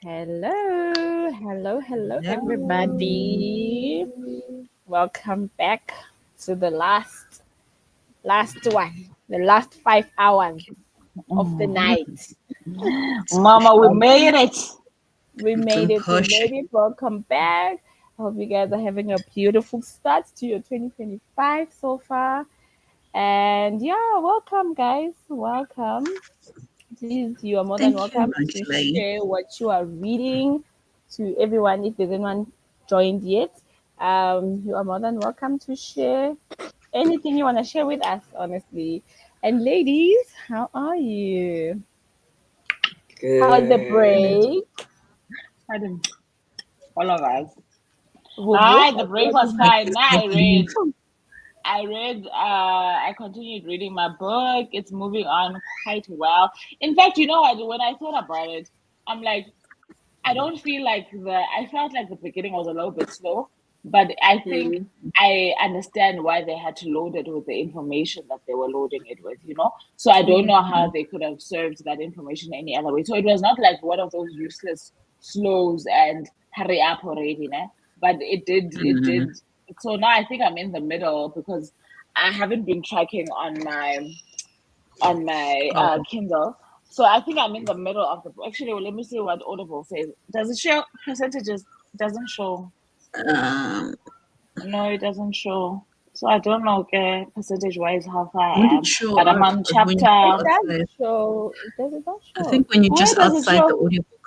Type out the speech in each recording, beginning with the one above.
Hello, Hello. everybody. Welcome back to the last one, the last 5 hours of the night. Let's push Mama, we on. made it. We made Don't it. We push. made it. Welcome back. I hope you guys are having a beautiful start to your 2025 so far. And yeah, welcome, guys. Welcome. Please, you are more than Thank you, welcome to Auntie. share what you are reading to everyone if there's anyone joined yet. You are more than welcome to share anything you want to share with us, honestly. And ladies, how are you? How was the Good. break? Pardon, all of us. Whoop whoop. Hi, the break What was is I fine. just Now can't I believe. read. I continued reading my book. It's moving on quite well. In fact, you know what? When I thought about it, I'm like, I felt like the beginning was a little bit slow, but I think Mm, I understand why they had to load it with the information that they were loading it with. So I don't know how they could have served that information any other way. So it was not like one of those useless slows and hurry up already, né? But it Mm, did. So now I think I'm in the middle because I haven't been tracking on my oh, Kindle. So I think I'm in the middle of the. Actually, well, let me see what Audible says. Does it show percentages? Doesn't show. um, No, it doesn't show. So I don't know, okay, percentage wise how far when I it am. show But I'm up, on when you it go chapter. does outside, show. Does it not I show? think when you're Where just does it outside the show? audiobook.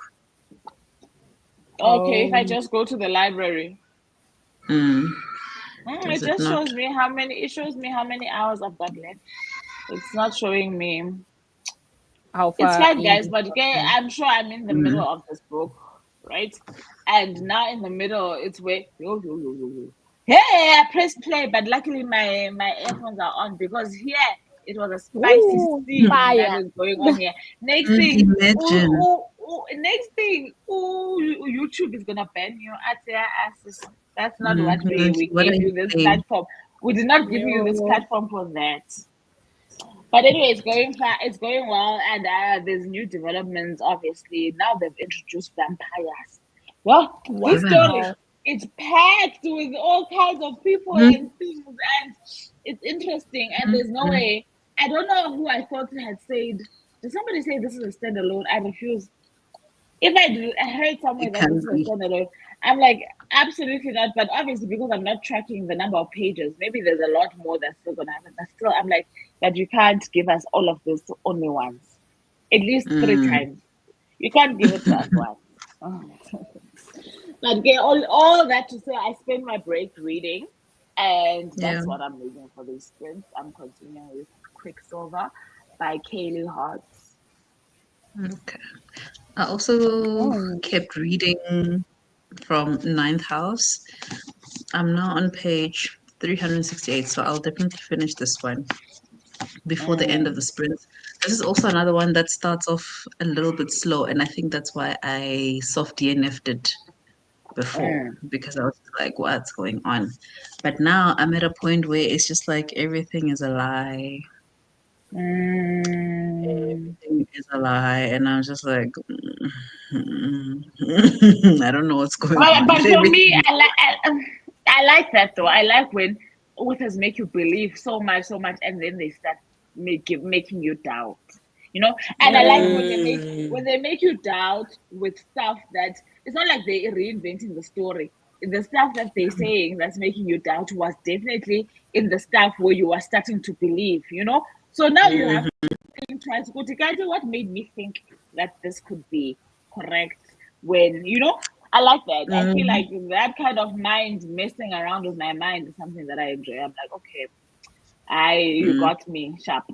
Okay, if I Oh, just go to the library, Mm, it does it just not? shows me how many. It shows me how many hours I've got left. It's not showing me. how It's far fine, guys, in? but okay, Okay. I'm sure I'm in the middle Mm, of this book, right? And now in the middle, it's where yo. Hey, I pressed play, but luckily my earphones are on because here it was a spicy Ooh, scene that fire. is going on here. Next mm, thing, imagine. YouTube is gonna ban you. That's not what we Auntie, what are gave you you this saying? platform. We did not give you this Yo. platform for that. But anyway, it's going far. It's going well, and there's new developments. Obviously, now they've introduced vampires. Well, this story Wow. it's packed with all kinds of people Mm, and things, and it's interesting. And mm, there's no mm. way. I don't know who I thought had said. Did somebody say this is a standalone? I refuse. If I heard somewhere It that this can is a be. standalone, I'm like, absolutely not. But obviously, because I'm not tracking the number of pages, maybe there's a lot more that's still gonna happen. But still, I'm like, that you can't give us all of this only once, at least three Mm, times. You can't give it to us once. But okay, all that to say, I spent my break reading, and yeah. that's what I'm reading for these sprints. I'm continuing with Quicksilver by Kaylee Hodds. Okay. I also Oh, kept reading from Ninth House. I'm now on page 368, so I'll definitely finish this one before the end of the Mm, sprint. This is also another one that starts off a little bit slow, and I think that's why I soft DNF'd it before mm, because I was like, what's going on? But now I'm at a point where it's just like everything is a lie. mm. Everything is a lie, and I'm just like, I don't know what's going on, But but for me, everything. I like that though. I like when authors make you believe so much, and then they start making you doubt. And I like yeah. when they make you doubt with stuff that it's not like they're reinventing the story. The stuff that they're saying that's making you doubt was definitely in the stuff where you are starting to believe. So now you have Mhm, think twice. What made me think that this could be correct when I like that. I feel mhm, like that kind of mind messing around with my mind is something that I enjoy. I'm like, okay, you mhm. got me sharp,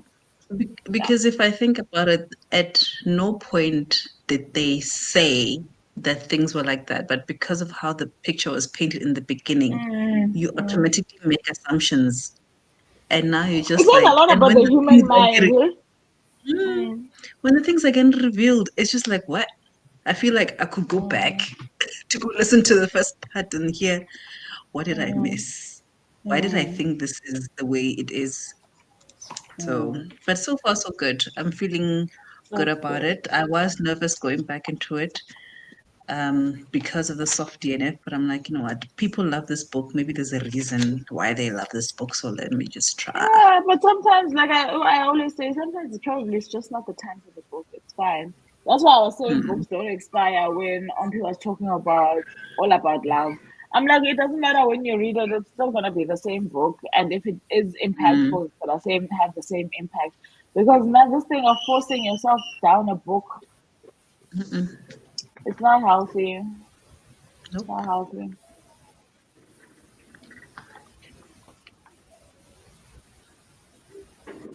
sharp. Because if I think about it, at no point did they say that things were like that, but because of how the picture was painted in the beginning, Mm, you mm. automatically make assumptions. And now you're It just says a like, lot and about when the the things human are mind. getting, Eh? mm, Mm, when the things are getting revealed, it's just like, what? I feel like I could go back mm, to go listen to the first part and hear, what did I mm, miss? Why did I mm, think this is the way it is? So, mm. but so far so good. I'm feeling good That's about good. it. I was nervous going back into it, because of the soft DNF. But I'm like, you know what? People love this book. Maybe there's a reason why they love this book. So let me just try. Yeah, but sometimes, like I always say, sometimes probably it's just not the time for the book. It's fine. That's why I was saying books don't expire when Ompi was talking about all about love. I'm like, it doesn't matter when you read it, it's still gonna be the same book. And if it is impactful, it's gonna have the same impact. Because now this thing of forcing yourself down a book, it's not healthy. It's Nope. not healthy.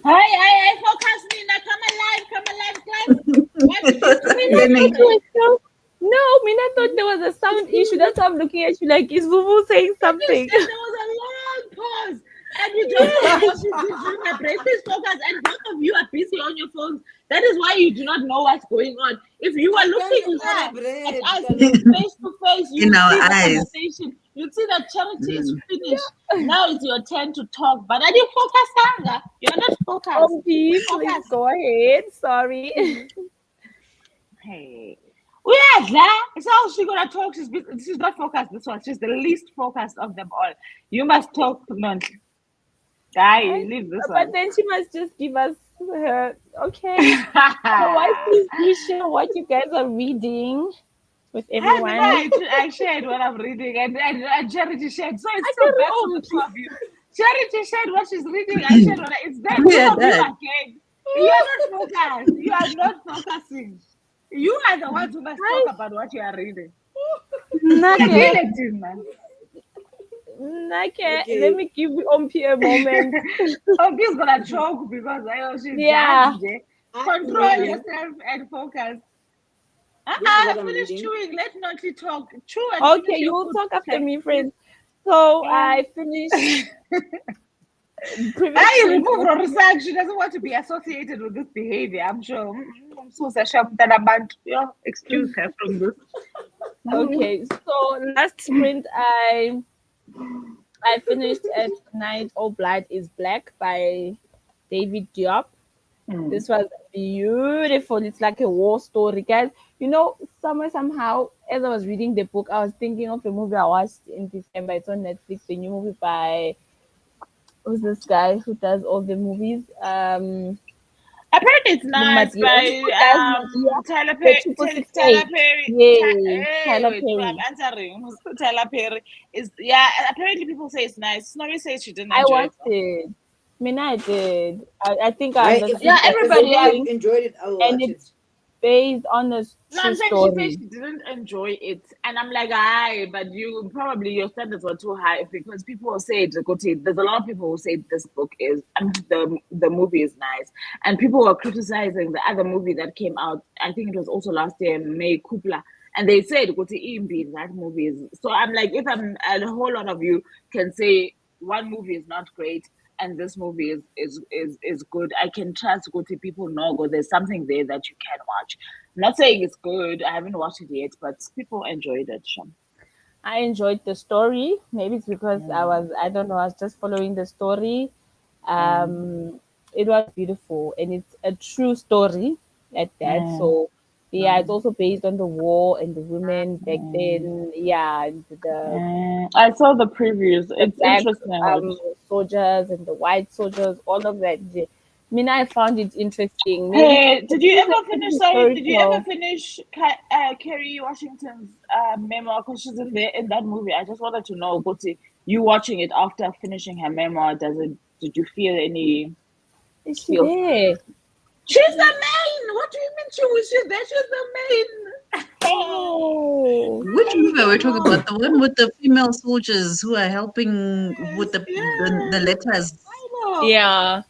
Hi, focus me now. Come alive, guys. What did you say? No, I thought there was a sound issue. That's why I'm looking at you like, is Vuvu saying something? You said there was a long pause, and you don't know what you did during the break. Please focus, and both of you are busy on your phones. That is why you do not know what's going on. If you were looking at us face to face, you In would our see the eyes. conversation. You'd see that Charity is finished. Now it's your turn to talk. But I didn't focus, Sanga. You're not focused. Please Focus. go ahead. Sorry. Hey. Uyadla. So how's she gonna talk? She's not focused. This one. She's the least focused of them all. You must talk, man. Guy, leave this But one. then she must just give us her. Okay. Otherwise, please do share what you guys are reading with everyone. I shared what I'm reading, and Charity shared. So it's still best for the two of you. Charity shared what she's reading. I shared what it's them. Two of you again. You are not focused. You are not focusing. You are the ones who must talk about what you are reading. Okay. Okay. Let me give Ompi a moment. Ompi's gonna choke because I know she's Control yourself and focus. Finish chewing. Let Naughty talk. Chew and Okay, finish you your will food. talk after me, friends. So I finished. I remove from research. She doesn't want to be associated with this behavior. I'm sure. I'm so ashamed that I'm excuse her from this. Okay, so last sprint I finished at Night All Blood is Black by David Diop. This was beautiful. It's like a war story, guys. You know, somehow, as I was reading the book, I was thinking of a movie I watched in December. It's on Netflix, the new movie by who's this guy who does all the movies? Apparently, it's nice by Tyler Perry. Tyler Perry. Tyler Wait, Perry. I'm answering. Tyler Perry is apparently, people say it's nice. Snorri says she didn't I enjoy watched it. it. I did. I think I understood. Yeah, everybody enjoyed it. I will watch it. Based on a No, true I'm saying story. she said she didn't enjoy it, and I'm like, aye, but you probably your standards were too high because people said, there's a lot of people who say this book is the movie is nice, and people were criticizing the other movie that came out. I think it was also last year, May Kupla, and they said, that movie is. So I'm like, if a whole lot of you can say one movie is not great and this movie is good, I can trust people know there's something there that you can watch. I'm not saying it's good. I haven't watched it yet, but people enjoyed it. I enjoyed the story. Maybe it's because I don't know, I was just following the story. It was beautiful and it's a true story at that. So yeah, it's also based on the war and the women back then. Yeah, and I saw the previews. It's black interesting. soldiers and the white soldiers, all of that. I found it interesting. Hey, did you ever finish? Sorry, did you ever finish Kerry Washington's memoir? Because she's in that movie. I just wanted to know, Guti, you watching it after finishing her memoir? Did you feel any? Is she there? She's the main. What do you mean she's there? She's the main. Oh, which movie are we talking about? The one with the female soldiers who are helping with the letters. Yeah.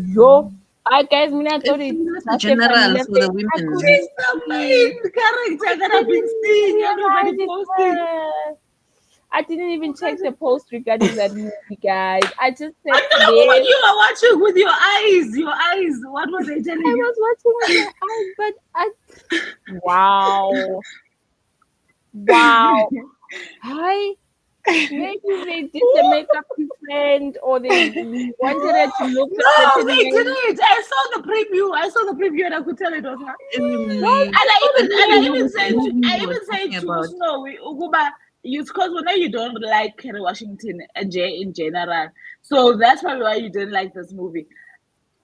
Yo, I guys, I thought it's the general for the women. She's the main character that I've been seeing. Everybody posting. I didn't even check the post regarding that movie, guys. I just said I know what you were watching with your eyes. Your eyes. What were they telling you? I was watching with my eyes, but wow. Hi. Maybe they did the makeup different, or they wanted her to look a No, certain they way. didn't. I saw the preview, and I could tell it was her. Anyway, And I don't even know I even which said, movie you were talking to about. Snow, Uguba, it's because we know you don't like Kerry Washington and Jay in general. So that's probably why you didn't like this movie.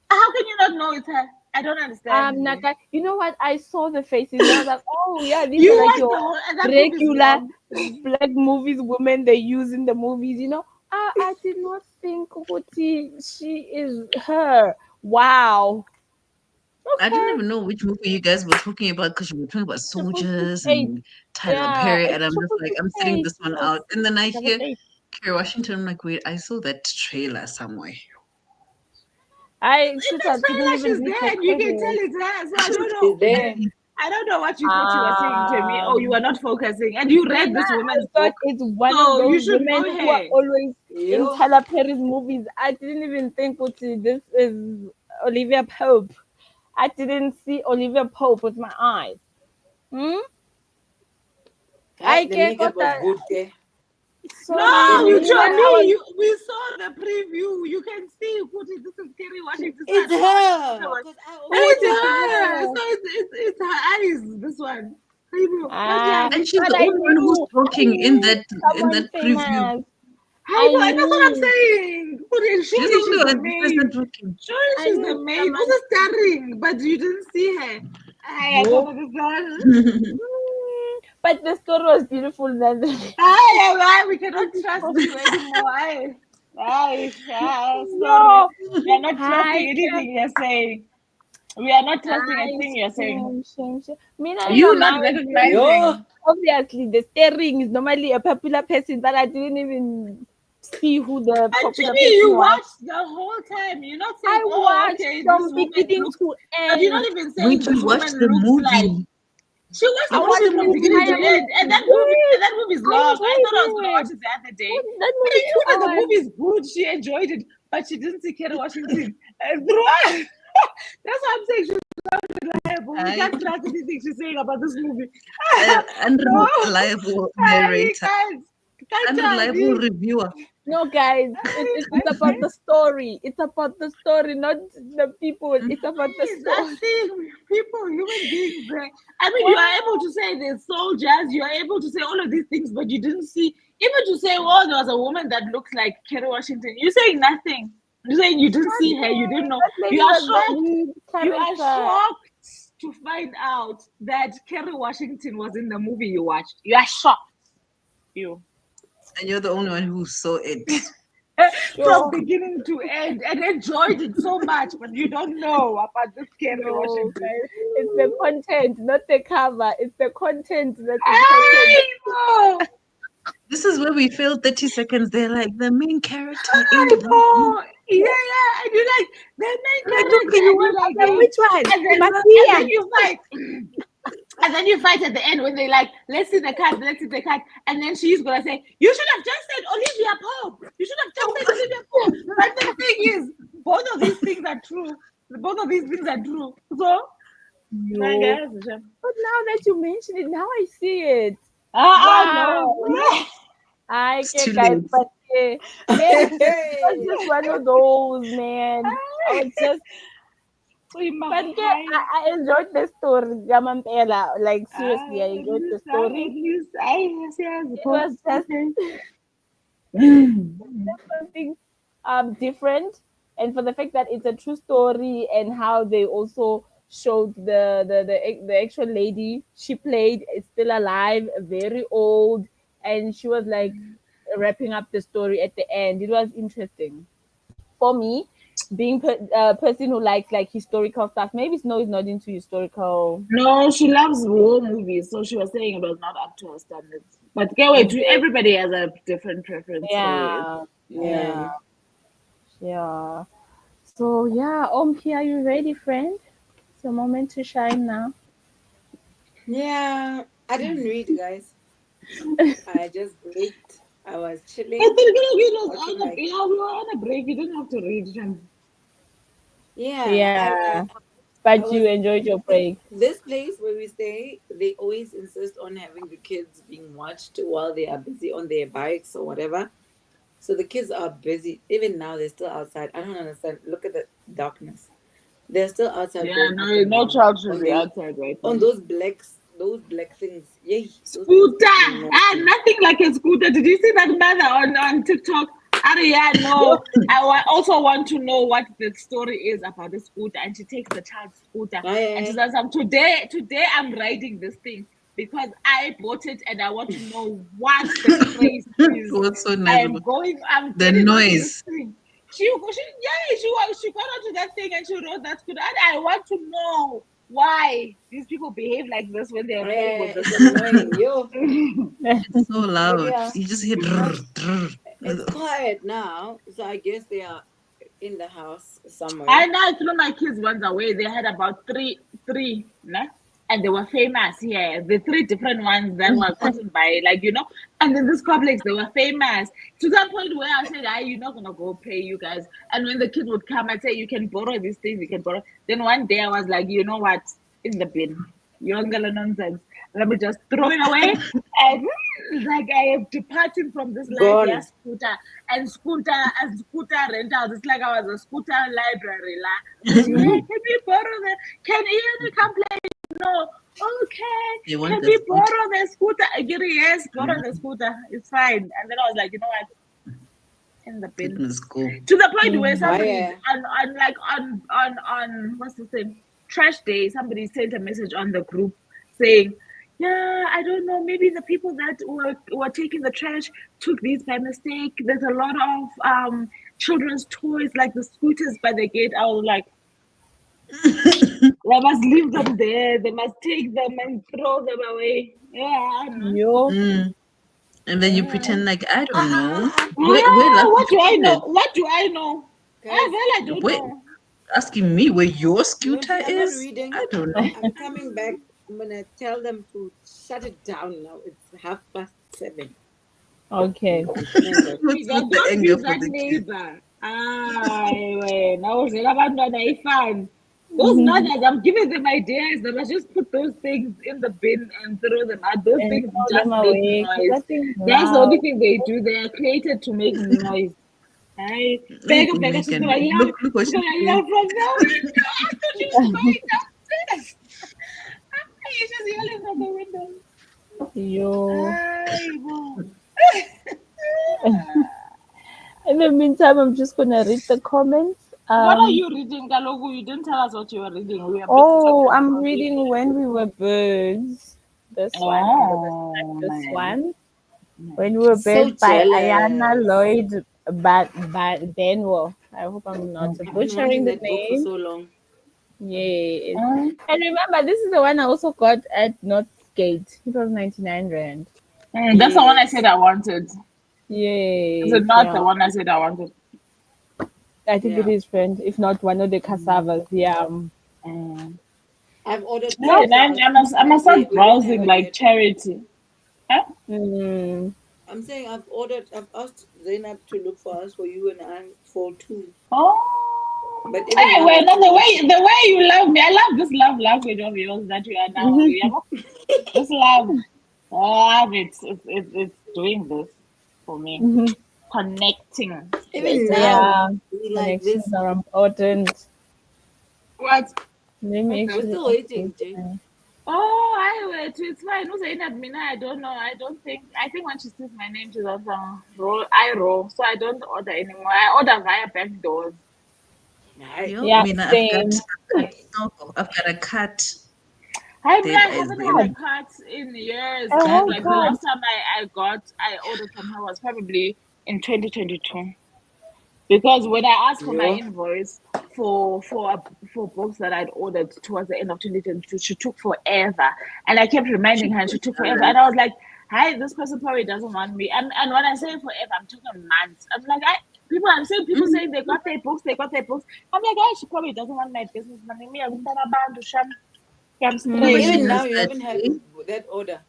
How can you not know it's her? I don't understand. Naka, you know what? I saw the faces and I was like, oh yeah, these You are like watched your the whole, and that movie is regular long. black movies, women they use in the movies. I did not think Kuti she is her. Wow. I didn't Okay. even know which movie you guys were talking about because you were talking about Triple Six soldiers Eight. and Tyler Yeah, Perry, and it's I'm just triple like, six I'm sitting eight. this one Yes, out, and then I double hear eight. Kerry Washington. I'm like, wait, I saw that trailer somewhere. I In should the have didn't trailer, even she's read there, the and you can tell credits. it's her. So I don't Is know. there? I don't know what you thought you were saying to me. Oh, you were Um, not focusing, and you read Mina, this I woman's thought book, it's one of so you those should women know who are her. always in You? Tyler Perry's movies. I didn't even think, Kuti, this is Olivia Pope. I didn't see Olivia Pope with my eyes. Hmm? I The can makeup got was that. good, okay? Sorry, No, The you Mina. told makeup. I me. was We saw the preview. You can see Kuti. This is Kerry Washington. So I It's don't know what you thought it her. was. Because I And also who it's did saw her. her. her? So it's her eyes. This one. You know, but yeah. And she's But the only one who's I talking knew in someone that preview. famous. I I know, and that's what I'm knew, saying. Kuti, She's surely the she's the only one person maid. talking. Surely I she's the knew maid. someone. Who's starring? But you didn't see her. I thought Nope. it was her. But the story was beautiful nonetheless. We cannot trust you anymore. Sorry. No, We are not I trusting can anything you're saying. We are not trusting a I thing you're saying. shame. Mina in my You not mind, like, You? recognizing. obviously the steering is normally a popular person, but I didn't even see who the popular Actually, person you was. watched the whole time. You're not saying, I oh, watched okay, this from woman beginning looks, to but you're end. not even saying Wait, this you woman watched the looks like. movie. She watched I the watched movie the from movie. beginning I to end, and yes, that movie's I long. I thought I was gonna enjoyed watch it. it the other day. That But movie I told her the on. movie is good. She enjoyed it, but she didn't see Kerry Washington. Throughout. That's what I'm saying. She's reliable. We I, can't trust anything she's saying about this movie. No, unreliable I narrator, can't. Can't unreliable tell. reviewer. No, guys, it's about the story. It's about the story, not the people. It's about the Please, story. asking people, human beings. I mean, you are able Wow. to say the soldiers, you are able to say all of these things, but you didn't see, even to say, oh, there was a woman that looked like Kerry Washington. You're saying nothing. You're saying you didn't see her, you didn't know. That You lady are was the shocked. lead You are character. shocked to find out that Kerry Washington was in the movie you watched. You are shocked. You. And you're the only one who saw it. From Sure. beginning to end and enjoyed it so much, but you don't know about this Kerry No, Washington. guys. It's the content, not the cover. It's the content that's important. I know. This is where we feel 30 seconds. They're like the main character in I the movie. know. Yeah. And you're like, the main Like, character, okay, you and you're want like, Then which one? and then Matia. you fight. And then you fight at the end when they like, let's see the card, and then she's gonna say, you should have just said Olivia Pope. You should have just said Olivia Pope. But the thing is, both of these things are true. Both of these things are true. So, I No. guess. But now that you mention it, now I see it. I Wow. know. I It's too get guys, late. but maybe it was just one of those, man. I was just, but yeah, I enjoyed the story, Gamampela. Like seriously, I enjoyed the story. It was just something different, and for the fact that it's a true story and how they also showed the actual lady she played is still alive, very old, and she was like wrapping up the story at the end. It was interesting for me, being a person who likes like historical stuff. Maybe Snow is not into historical. No, she loves war movies, so she was saying it was not up to her standards. But get away, Okay. everybody has a different preference, so it's Yeah, yeah. yeah, yeah. So yeah, Omki, are you ready, friend? It's your moment to shine now. Yeah. I didn't read, guys. I just baked. I was I chilling, think it was watching on a like yeah, we were on a break. You didn't have to read them. yeah. I Yeah. I But you was enjoyed your break. this place where we stay. They always insist on having the kids being watched while they are busy on their bikes or whatever. So the kids are busy. Even now, they're still outside. I don't understand. Look at the darkness. They're still outside Yeah, going up no, and no down child should on be the outside right on now. those black things. Yay, those things Scooter, ah, annoying. nothing like a scooter. Did you see that mother on TikTok? Aria, Yo, no. Also want to know what the story is about the scooter, and she takes the child's scooter, and she I, says, "Today I'm riding this thing because I bought it, and I want to know what the craze is. What's so I nice am about going. I'm the getting onto this noise? thing." She got onto that thing and she rode that scooter, and I want to know why these people behave like this when they're playing with the it's annoying. Yo, It's so but loud. yeah, You just hear. not. It's quiet now, so I guess they are in the house somewhere. I now threw my kids once away. They had about three, nah? And they were famous here. The three different ones that were gotten by, like, and in this complex, they were famous to that point where I said, you're not going to go pay you guys. And when the kids would come, I'd say, you can borrow these things, you can borrow. Then one day I was like, you know what? In the bin. You're gonna nonsense. Let me just throw it away. And like I am departing from this life, yeah, Gone. scooter rentals. It's like I was a scooter library. La. Hey, can we borrow the can Ian come play? No. They Okay. want Can the we scooter. borrow the scooter? I get it, yes, borrow the scooter. It's fine. And then I was like, you know what? In the Let bin. me go. To the point where Mm. somebody's I on like on what's the thing? Trash day, somebody sent a message on the group saying, yeah, I don't know, maybe the people that were taking the trash took these by mistake. There's a lot of children's toys like the scooters by the gate. I was like, they must leave them there, they must take them and throw them away. Yeah, I know. Yo. Mm. And then you Yeah. pretend like I don't know. Where Yeah, last did what you do I put know? it? What do I know? Ah, guys, well, I don't Wait, know. asking me where your scooter Monty, I'm not is? reading. I don't know. I'm coming back. I'm gonna tell them to shut it down now. It's 7:30. Okay. Coming back. What's with the Don't anger be for that the kids? neighbor. Now abantwana ifan. Those Mhm. mothers, I'm giving them ideas. They must just put those things in the bin and throw them out. Those And things throw them just make away. 'Cause noise. that thing's That's the only loud. thing they do. They are created to make noise. I Hey, beg, she's gonna weekend. yell. Look what She's she's gonna doing. yell from the window. I thought she was going downstairs. She's yelling from the window. Yo. Ay, bo. In the meantime, I'm just gonna read the comments. What are you reading, Kalogu? You didn't tell us what you were reading. We are busy Oh, talking I'm about reading people. When We Were Birds. This one. I'm gonna start Oh, this my one. God. When We Were So Birds by Ayana jealous. Lloyd Benwo. I hope I'm not I've been wanting butchering the that book for name. so long. Yes. Mm, And remember, this is the one I also got at Northgate. It was 99 Rand. that's the one I said Yes. I wanted. Is it Yes, not yeah. the one I said I wanted? I think it Yeah. is, friend. If not, one of the cassavas. Yeah. Mm. I've ordered No, two, so man, I must we start we don't have browsing it like yet. charity. Huh? Mm. I'm saying I've asked Zainab to look for us for you and I for two. But Oh, even hey, now well, it's no, too late. the way you love me, I love this love language of yours that you are now. You know, this love, I love it. It's doing this for me, Mhm. connecting Even better. now Yeah. we like Connections this. are important. What? Let me Okay. We're actually still update waiting, Jay. my. Oh, I wait. It's fine. Who's saying that? Mina, I don't know. I don't think. I think when she sees my name, she does roll. I roll, so I don't order anymore. I order via back doors. Right. Yo, Yeah, Mina, same. I've got a cat I mean, dead I as haven't had in. a cat in years, A guys. whole Like the last card. time I ordered from her was probably in 2022. Because when I asked for my Yo. invoice for books that I'd ordered towards the end of 2022, she took forever, and I kept She reminding her, and she was took forever, jealous. and I was like, "Hi, this person probably doesn't want me." And when I say forever, I'm talking months. I'm like, I'm seeing people Mm. saying they got their books. I'm like, she probably doesn't want my business money. Me, I'm about to sham. I'm No, but straight. she Even now Mm. does you that. haven't had Eh? that order.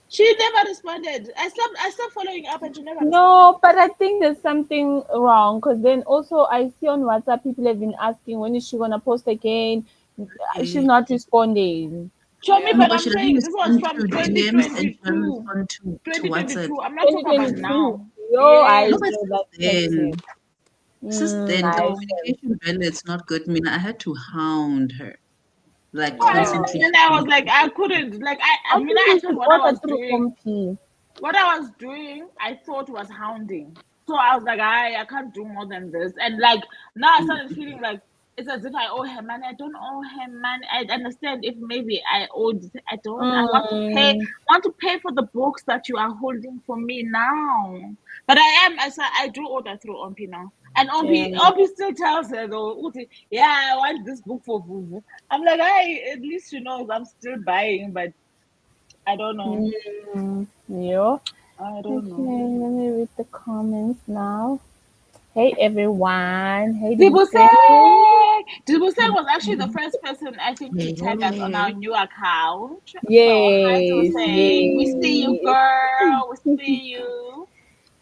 She never responded. I stopped following up, and she never responded. No, but I think there's something wrong because then also I see on WhatsApp people have been asking when is she gonna post again? She's not responding. Show me, No, but but I'm she doesn't saying this was respond from to DMs and she doesn't 2022. respond to WhatsApp. 2022. I'm not talking about 2022. now. Yo, I Yes. No, but feel since that then, toxic. I feel. communication value it's not good. I mean, I had to hound her, like Oh. constantly. And I was like, I couldn't. Like, I I mean, think I you thought should what I order was through doing. Compy. What I was doing, I thought was hounding. So I was like, I can't do more than this. And like now I started feeling like it's as if I owe him, man. I don't owe him, man. I understand if maybe I owed. I don't. I want to pay. Mm, Want to pay for the books that you are holding for me now. But I am. I do order through Ompi now. And yeah. Ompi still tells her though, "Uti, yeah, I want this book for Vuvu." I'm like, at least she knows I'm still buying, but I don't know. Yeah. I don't Okay, know. let me read the comments now. Hey everyone. Hey Dibuse. Dibusek! Dibusek was actually the first person I think to tag us on our new account. So hi Yes, Dibusek. We see you, yes. girl. We see you.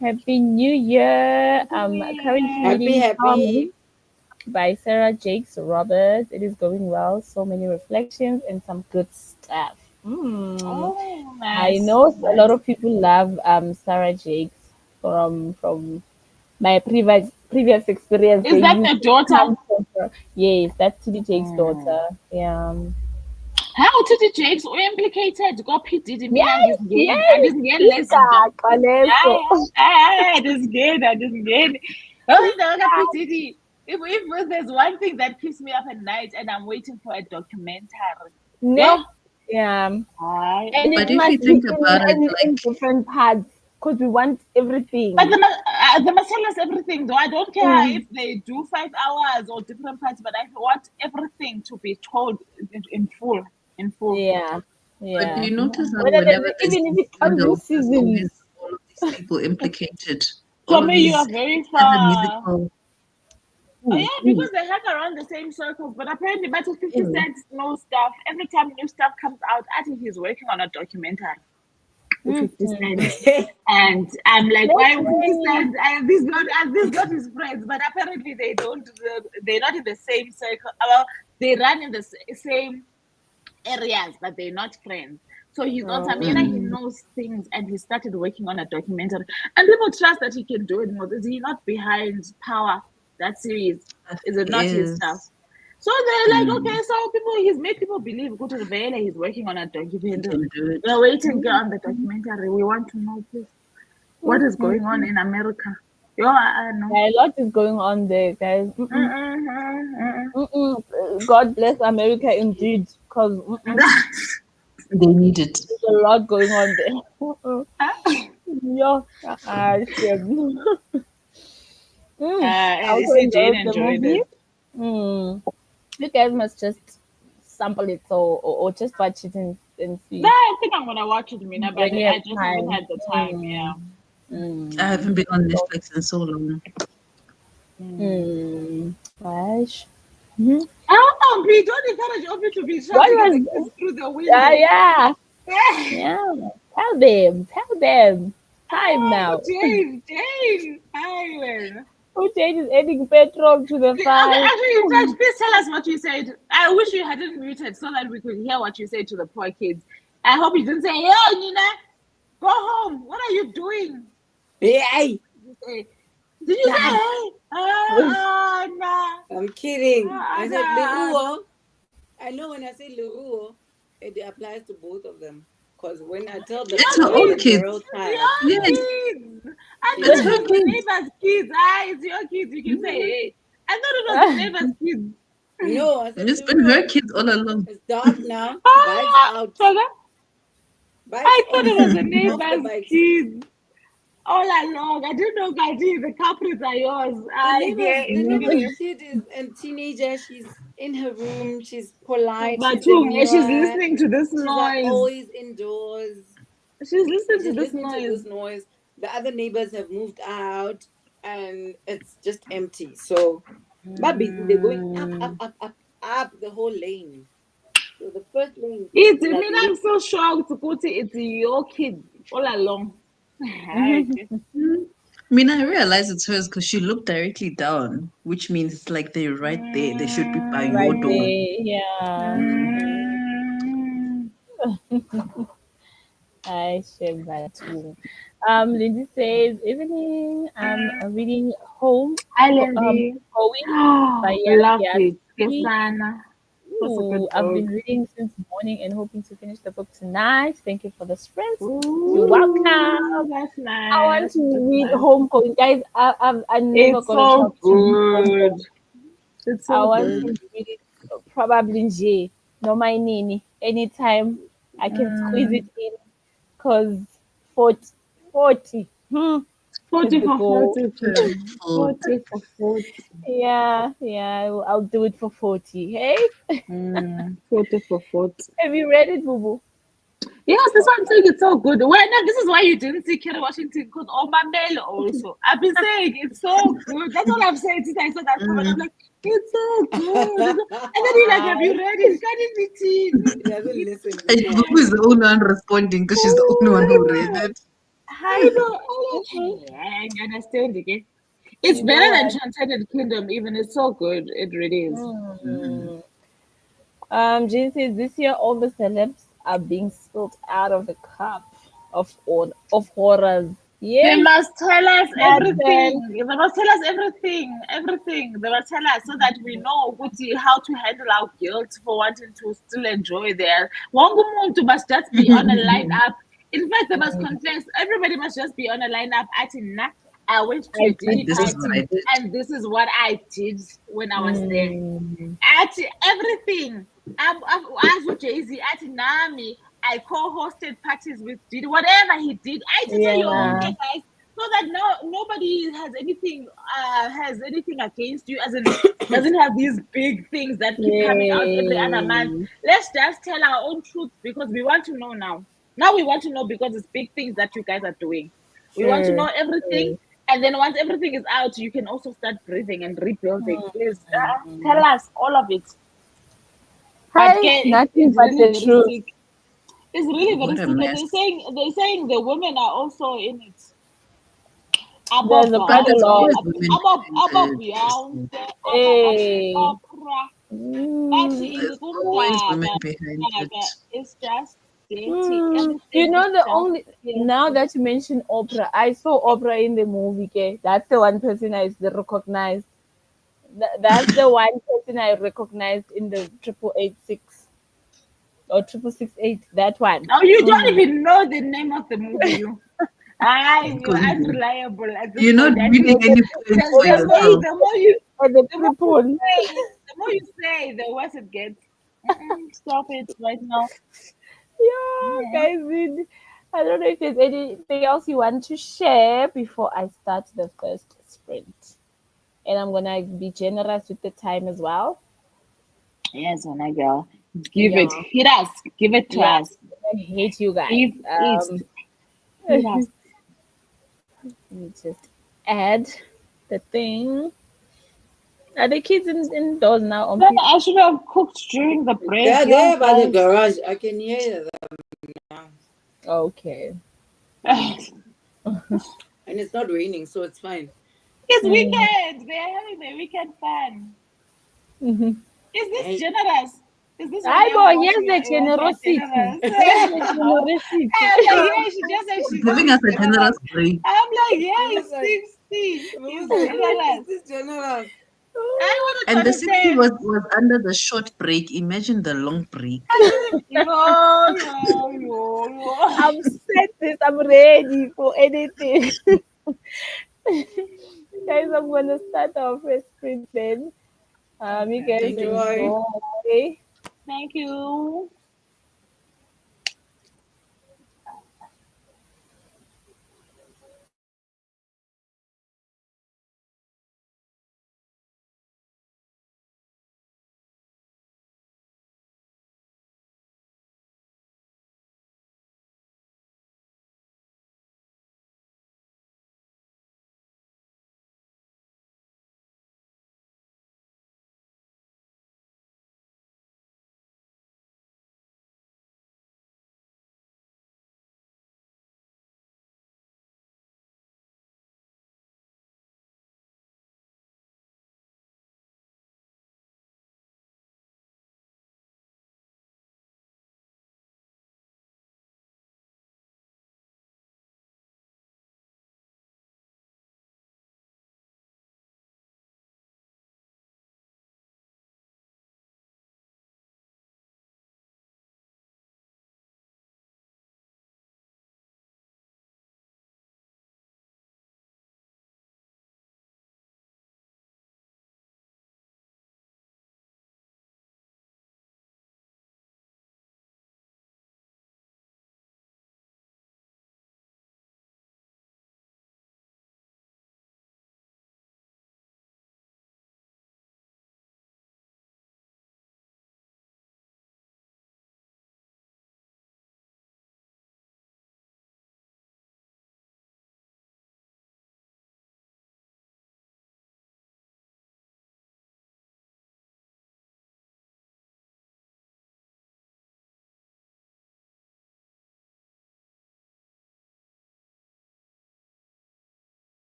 Happy New Year. Currently Yeah. Happy, reading happy. comments by Sarah Jakes Roberts. It is going well. So many reflections and some good stuff. Oh, I nice. know a lot Nice. of people love Sarah Jakes from my previous experience. Is They that used the to daughter? come from her. Yes, that's TD Jake's Mm. daughter. Yeah. How did the Jakes were implicated? Go P. Diddy me and Yes, this gain. And yes. this gain lesson. Ika, Kaleso. This good, I just good. Oh, no, P. Diddy. If there's one thing that keeps me up at night and I'm waiting for a documentary. Ne? Yeah. Yeah. I, And But it if you must be think about it, in different parts because we want but everything. the must tell us everything though. I don't care Mm. if they do 5 hours or different parts, but I want everything to be told in full. In full. Yeah. but do Yeah. you notice how Whether whenever there's even if these it comes in scandals, there's always seasons. all of these people implicated, For all of me, you these are very other far. musical. Oh Ooh, yeah, ooh. because they hang around the same circles. But apparently, Battle 50 Ew. Cent knows stuff. Every time new stuff comes out, I think he's working on a documentary with 50 Mhm. Cent. And I'm like, Let's why would 50 really. Cent? Are these not his friends? But apparently, they don't. They're not in the same circle. Well, they run in the same areas, but they're not friends. So he's not Samina, he Mm. knows things and he started working on a documentary. And people trust that he can do it more. Is he not behind Power, that series? I Is think it it not his stuff? is. So they're like, Mm. okay, so he's made people believe good Rivera, he's working on a He can documentary. do it. We're waiting on the documentary. We want to know please what is going on in America. Yo, I know. Yeah, a lot is going on there, guys. Mm-mm. God bless America indeed, because They need it. there's a lot going on there. Yeah, shame. I And you also see, Jane enjoyed the enjoyed movie. it. You guys must just sample it or just watch it and No, see. I think I'm gonna watch it, Mina, but When you I have just haven't time. had the time. Yeah. I haven't been on So, Netflix in so long. gosh. Mhm. Oh, Obi, don't encourage Obi to be What shouting at the was kids through the yeah, window. yeah, yeah. Tell them, tell them. Time now. Jane, Ivan. Who changes adding petrol to the Okay, fire? actually, in fact, please tell us what you said. I wish you hadn't muted so that we could hear what you said to the poor kids. I hope you didn't say, "Yo, Nina, go home. What are you doing?" Hey, Did you say, "Hey"? Nah. I'm kidding. I said Nah. Leruo. I know when I say Leruo, it applies to both of them. Because when I tell the It's Your her boy, own the kids. kids. girl child, Your Yes, kids. I she thought it's it her was knows. the kids. neighbor's kids. It's your kids. You can say, hey. I thought it was the neighbor's kids. No, I said It's been her Leruo. kids all along. It's dark now. Bikes out. Sugar. Bikes I thought off. it was the Off the neighbor's bikes. kids. All along. I didn't know, Gaji, the culprits are yours. I get The neighbor's it. kid is a teenager. She's in her room. She's polite. She's Batum, and she's demure. listening to this She's like noise. always indoors. She's listening to She's this listening to noise. this noise. The other neighbors have moved out and it's just empty. So, but busy, they're going up, up, up, up, up the whole lane. So the first lane is It's, I like mean, I'm so shocked to put it. It's your kids all along. Mm. I mean, I realize it's hers because she looked directly down, which means it's like they're right there. They should be by your Right door. Mm, there. Yeah. Mm. mm. I share that too. Lindsay says, evening. I'm reading Home Hi, Lindsay. Going by Love it. Yaki. Kesana. What's a Ooh, good I've been book? reading since morning and hoping to finish the book tonight. Thank you for the sprint. You're Ooh, welcome. that's I want nice. to That's read nice. Homecoming. Guys, I'm never It's going to so talk to you from good. home. It's I so want good. Mm. to read it probably J. No, my Nini. Anytime I can squeeze it Mm. in because 40, 40 is 40 the for goal. 40, Touch Tim. food. 40 for 40. Yeah, I'll do it for 40. Hey, 40 for 40. have you read it, Boo Boo? Yes, that's why I'm saying it's so good. Well, no, this is why you didn't see Kerry Washington because Omamelo also. I've been saying it's so good. That's all I've said since I saw that comment. I'm Mm. like, it's so good. And then you're like, Hi. have you read it? Can it be teen? He doesn't listen And before. who is the only one responding because she's the only one I who read know. it. I Hi. know. I'm Mhm. like, yeah, I understand again. It's You know better than what? Transcended Kingdom, even. It's so good. It really is. Mm. Hmm. Jane says this year all the celebs are being spilled out of the cup of horrors. They Yes, must tell us Nathan. everything. They must tell us everything. Everything. They must tell us so that we know how to handle our guilt for wanting to still enjoy their. One woman must just be on a lineup. In fact, they must confess. Everybody must just be on a lineup. I went to a I Diddy did This this is what I party, today. did. and this is what I did when I was there. Mm, At everything. As with Jay-Z, at Nami, I co-hosted parties with Didi, whatever he did. I did tell you, Mm. okay, guys, so that nobody has anything against you, as in doesn't have these big things that keep coming out every other month. yay. Let's just tell our own truth because we want to know now. Now we want to know because it's big things that you guys are doing. We want to Sure. know everything, Sure. and then once everything is out, you can also start breathing and rebuilding. Please tell Mm. us all of it. But Hi, nothing it's but really the very truth. sick. It's really very What a sick, and mess. they're saying the women are also in it. There's a But quite a there's lot. always women Abo behind Beyonce, it. abo Hey. opera, bathi Mm. There's always women indaba, behind it. it's just dirty. Hmm. You Everything is know, the just only now dirty. that you mention Oprah, I saw Oprah in the movie. Okay, that's the one person I recognized. That's the one person I recognized in the 8886 or 6668. That one. Oh, you don't Mm. even know the name of the movie, you. You're Because unreliable at this you're not point. I winning think any points for The yourself. the the more you people. say, the worse it gets. Stop it right now. Yeah, Mm. guys. I don't know if there's anything else you want to share before I start the first sprint. And I'm gonna be generous with the time as well. Yes, my girl. Give it. Yeah, Hit us. Give it to yeah. us. I hate you guys. Give it. Hit us. Let me just add the thing. Are the kids indoors now on Then PC? I should have cooked during the break. They're Yo, there by the guys. garage. I can hear them now. Okay. It's And it's not raining, so it's fine. Mm. weekend. They are having their weekend fun. Mhm. Is this I, generous? Is this Hi, why we're boy. Here's watching the generous? generosity. Here's the generosity. I'm like, yeah, she just said she's Giving us a generous. generous break. I'm like, he yeah, was it's like, 60. he He's was like, is generous. this generous? I was And trying the to 60 say, was under the short break. Imagine the long break. yo. I'm set this. I'm ready for anything. Guys, I'm gonna start our first sprint then. You Okay. guys Enjoy. enjoy. Thank you.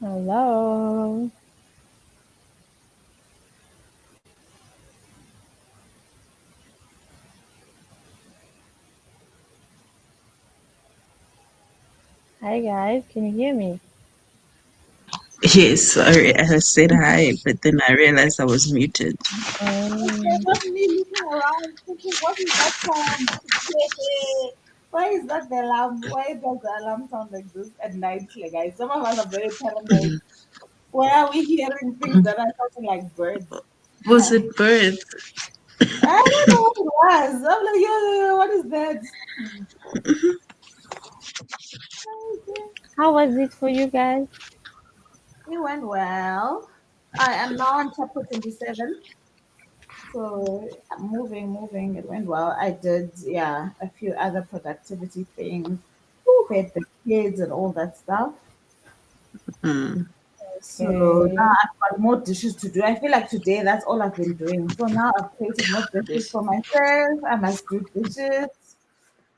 Hello. Hi guys, can you hear me? Yes, sorry, I said hi, but then I realized I was muted. It Um, was me looking around thinking, what is that sound? Why is that the alarm? Why does the alarm sound like this at night, like, guys? Some of us are very paranoid. Why are we hearing things that are sounding like birds? Was I it birds? don't know what it was. I'm like, yeah, what is that? Okay. how was it for you guys? It went well. I am now on chapter 27. So I'm moving. It went well. I did, yeah, a few other productivity things. Fed the kids and all that stuff. Mm, So now Okay. I've got more dishes to do. I feel like today that's all I've been doing. So now I've created more dishes This for myself. I must do dishes.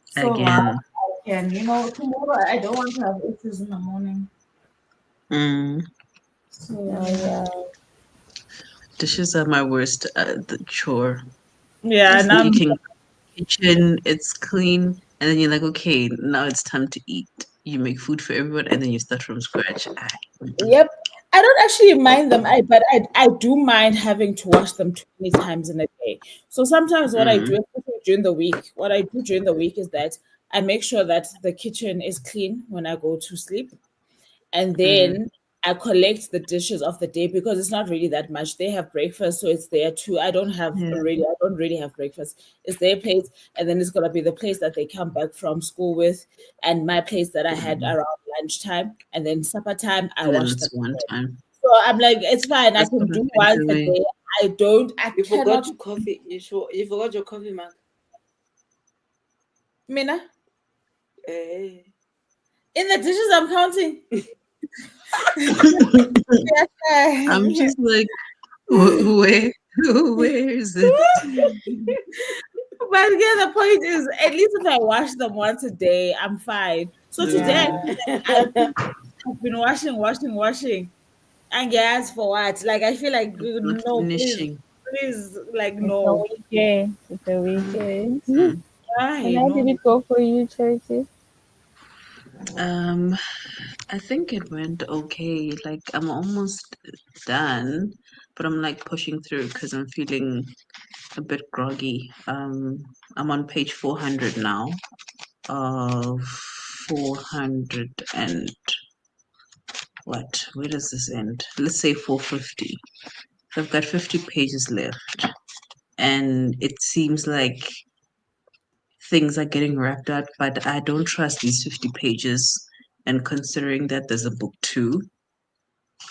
So again. I can, tomorrow I don't want to have issues in the morning. Mm, So Oh yeah. yeah. dishes are my worst the chore. Yeah, It's and I'm making kitchen, it's clean, and then you're like, okay, now it's time to eat. You make food for everyone, and then you start from scratch. Mm-mm. Yep. I don't actually mind them, but I do mind having to wash them too many times in a day. So sometimes what I do, Mm, especially during the week, what I do during the week is that I make sure that the kitchen is clean when I go to sleep, and mm, then I collect the dishes of the day because it's not really that much. They have breakfast, so it's there too. yeah. I don't really have breakfast. It's their plate, and then it's gonna be the place that they come back from school with, and my place that I had Mm. around lunchtime, and then supper time I And then wash them. it's one time. So I'm like, it's fine. I That's can what do I've been once a doing. day. I you forgot cannot. your coffee. You forgot your coffee mug. Mina, Eh. in the dishes I'm counting. I'm Yes. just like, where, where is it? But yeah, the point is, at least if I wash them once a day, I'm fine. So today, I Yeah. feel like I've been washing. And yes, for what? Like, I feel like, It's not no, finishing. please, like, It's a no. weekend. It's a weekend. Mm. And Why? how did No. it go for you, Tracy? Um, I think it went okay. Like I'm almost done, but I'm like pushing through because I'm feeling a bit groggy. I'm on page 400 now of 400 and what? Where does this end? Let's say 450. So I've got 50 pages left, and it seems like things are getting wrapped up, but I don't trust these 50 pages. And considering that there's a book two,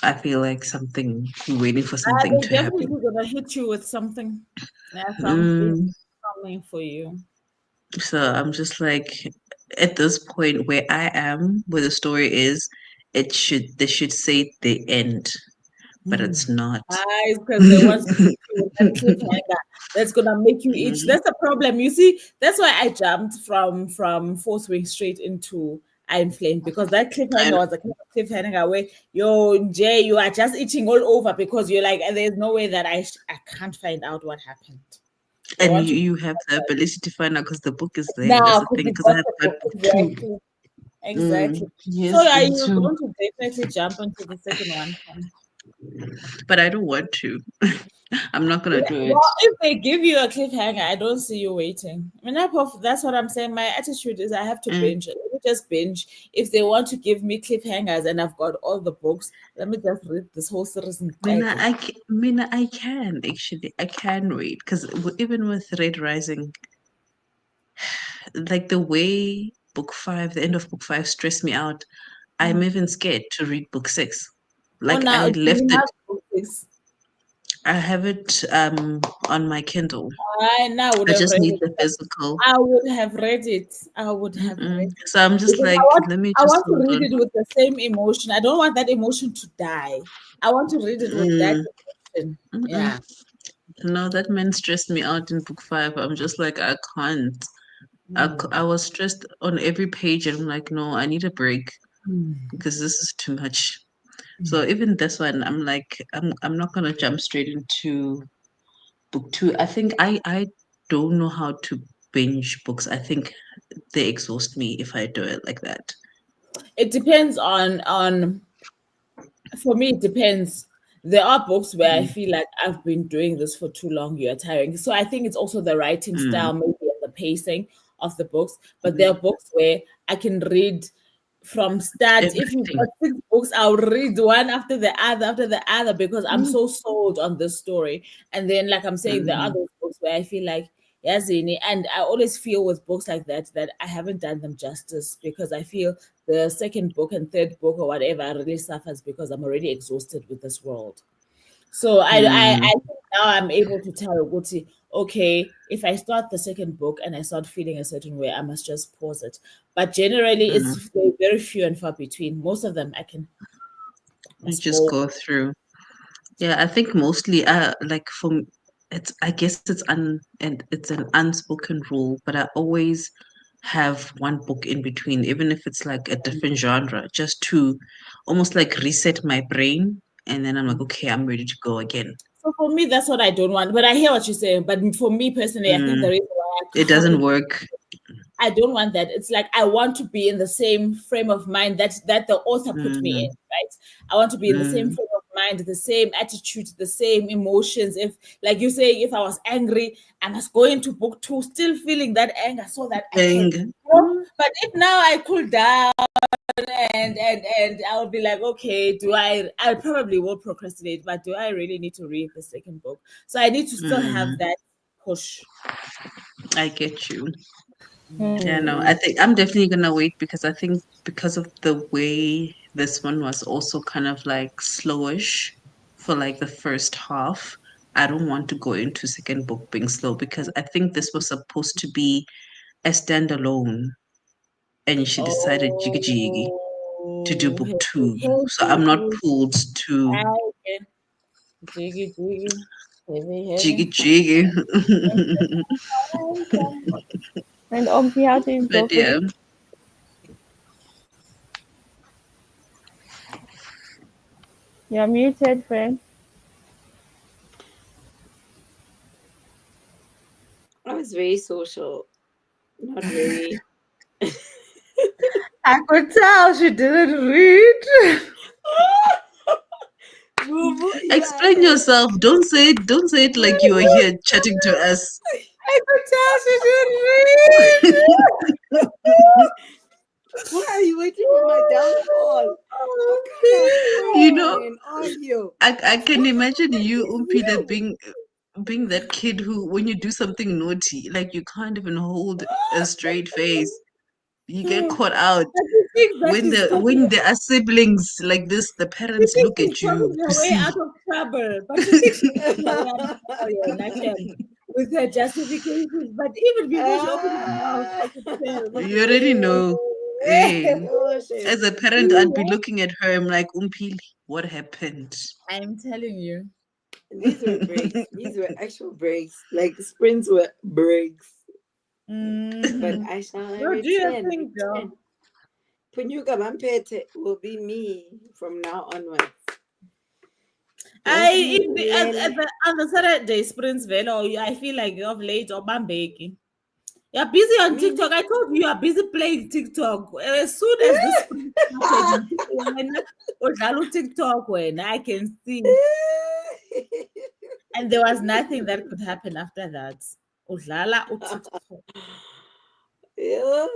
I feel like waiting for something They're to happen. definitely gonna hit you with something. Yeah, something Mm, coming for you. so I'm just like, at this point where I am, where the story is, they should say the end, but it's not. Eyes, because they want to hit you with that cliffhanger that's gonna make you itch. Mhm. That's the problem. You see, that's why I jumped from Fourth Wing straight into Iron Flame because that cliffhanger And was a kind of cliffhanger where Jay, you are just itching all over because you're like, there's no way that I can't find out what happened. They and want to you have the ability to find out because the book is there. That's now the because thing. we Because I got have the got book book two. exactly, exactly. So Yes, are book you two. going to definitely jump into the second one? But I don't want to. I'm not gonna Yeah, do it. well, if they give you a cliffhanger, I don't see you waiting. I mean, that's what I'm saying. My attitude is I have to Mm. binge. Let me just binge. If they want to give me cliffhangers and I've got all the books, let me just read this whole series in I can actually. I can read because even with Red Rising, like the way book five, the end of book five stressed me out. I'm even scared to read book six. Oh, Like now I do left you it. have books? I have it on my Kindle. I now would I have just read need it. the physical. I would have read it. I would have read Mm-mm. it So I'm just because like, let me I just want to hold read on. it with the same emotion. I don't want that emotion to die. I want to read it with that Mm, emotion. mm-mm. Yeah. No, that man stressed me out in book five. I'm just like, I can't. I was stressed on every page, and I'm like, no, I need a break Mm. because this is too much. So even this one, I'm like, I'm not gonna jump straight into book two. I think I don't know how to binge books. I think they exhaust me if I do it like that. It depends on for me it depends. There are books where I Mm, feel like I've been doing this for too long, you're tiring. So I think it's also the writing mm, style, maybe, and the pacing of the books. But there mm. are books where I can read from start. If you've Everything. got six books, I'll read one after the other because I'm so sold on this story. And then, like I'm saying, there are Mm, those books where I feel like, yes, Zini, and I always feel with books like that I haven't done them justice because I feel the second book and third book or whatever really suffers because I'm already exhausted with this world. So I mm, think now I'm able to tell Uguti, okay, if I start the second book and I start feeling a certain way, I must just pause it. But generally, mm. it's very, very few and far between. Most of them I can You just just go. go through. Yeah, I think mostly, like it's I guess it's an unspoken rule, but I always have one book in between, even if it's like a different genre, just to almost like reset my brain, and then I'm like, okay, I'm ready to go again. So for me, that's what I don't want. But I hear what you're saying. But for me personally, I think Mm, the reason why it doesn't work. I don't want that. It's like I want to be in the same frame of mind that the author put me in, Mm, right? I want to be in the same mm. frame of mind, the same attitude, the same emotions. If, like you say, if I was angry, I must go into book two still feeling that anger so that I can, Thing. But if now I cool down and I'll be like, okay, I probably will procrastinate, but do I really need to read the second book? So I need to still have Mm, that push. I get you. Yeah, no, Mm. I think I'm definitely gonna wait because I think because of the way this one was also kind of like slowish for like the first half. I don't want to go into second book being slow because I think this was supposed to be a standalone and she decided jiggy jiggy to do Oh, book heavy, two. So I'm not heavy. pulled to Okay. Jiggy, jiggy. Heavy, jiggy heavy. jiggy. And Ompi, how things But go for yeah, you? You're muted, friend. I was very social, not very. I could tell she didn't read. Boo, you are explain like. yourself. Don't say it like you are here chatting to us. I could tell she didn't read. Why are you waiting for my downfall? What kind of You know, friend are you? I can What imagine happened you, with Umpila, you? being that kid who, when you do something naughty, like you can't even hold a straight face. You get caught out. But she thinks that she's stopping. When there are siblings like this, the She parents thinks look she's at you talking her to way see. out of trouble. But she thinks she's talking her way out of trouble, yeah, Nakem, with her justifications. But even before she opened her mouth, I could tell. But You already know. Hey, Oh shit. as a parent, I'd be looking at her. I'm like, Umpili, what happened? I'm telling you. These were breaks. These were actual breaks. Like sprints were breaks. But Mm-hmm. I shall What do you return. think, Return. though? Punyuka Bampete will be me from now onwards. I Once in the, Lele. on the Saturday sprints velo, I feel like you're late or bambeki. You're busy on Mean. TikTok. I told you are busy playing TikTok. As soon as this sprint started, when TikTok, when I can see, and there was nothing that could happen after that. Udlala uTikTok. Yeah.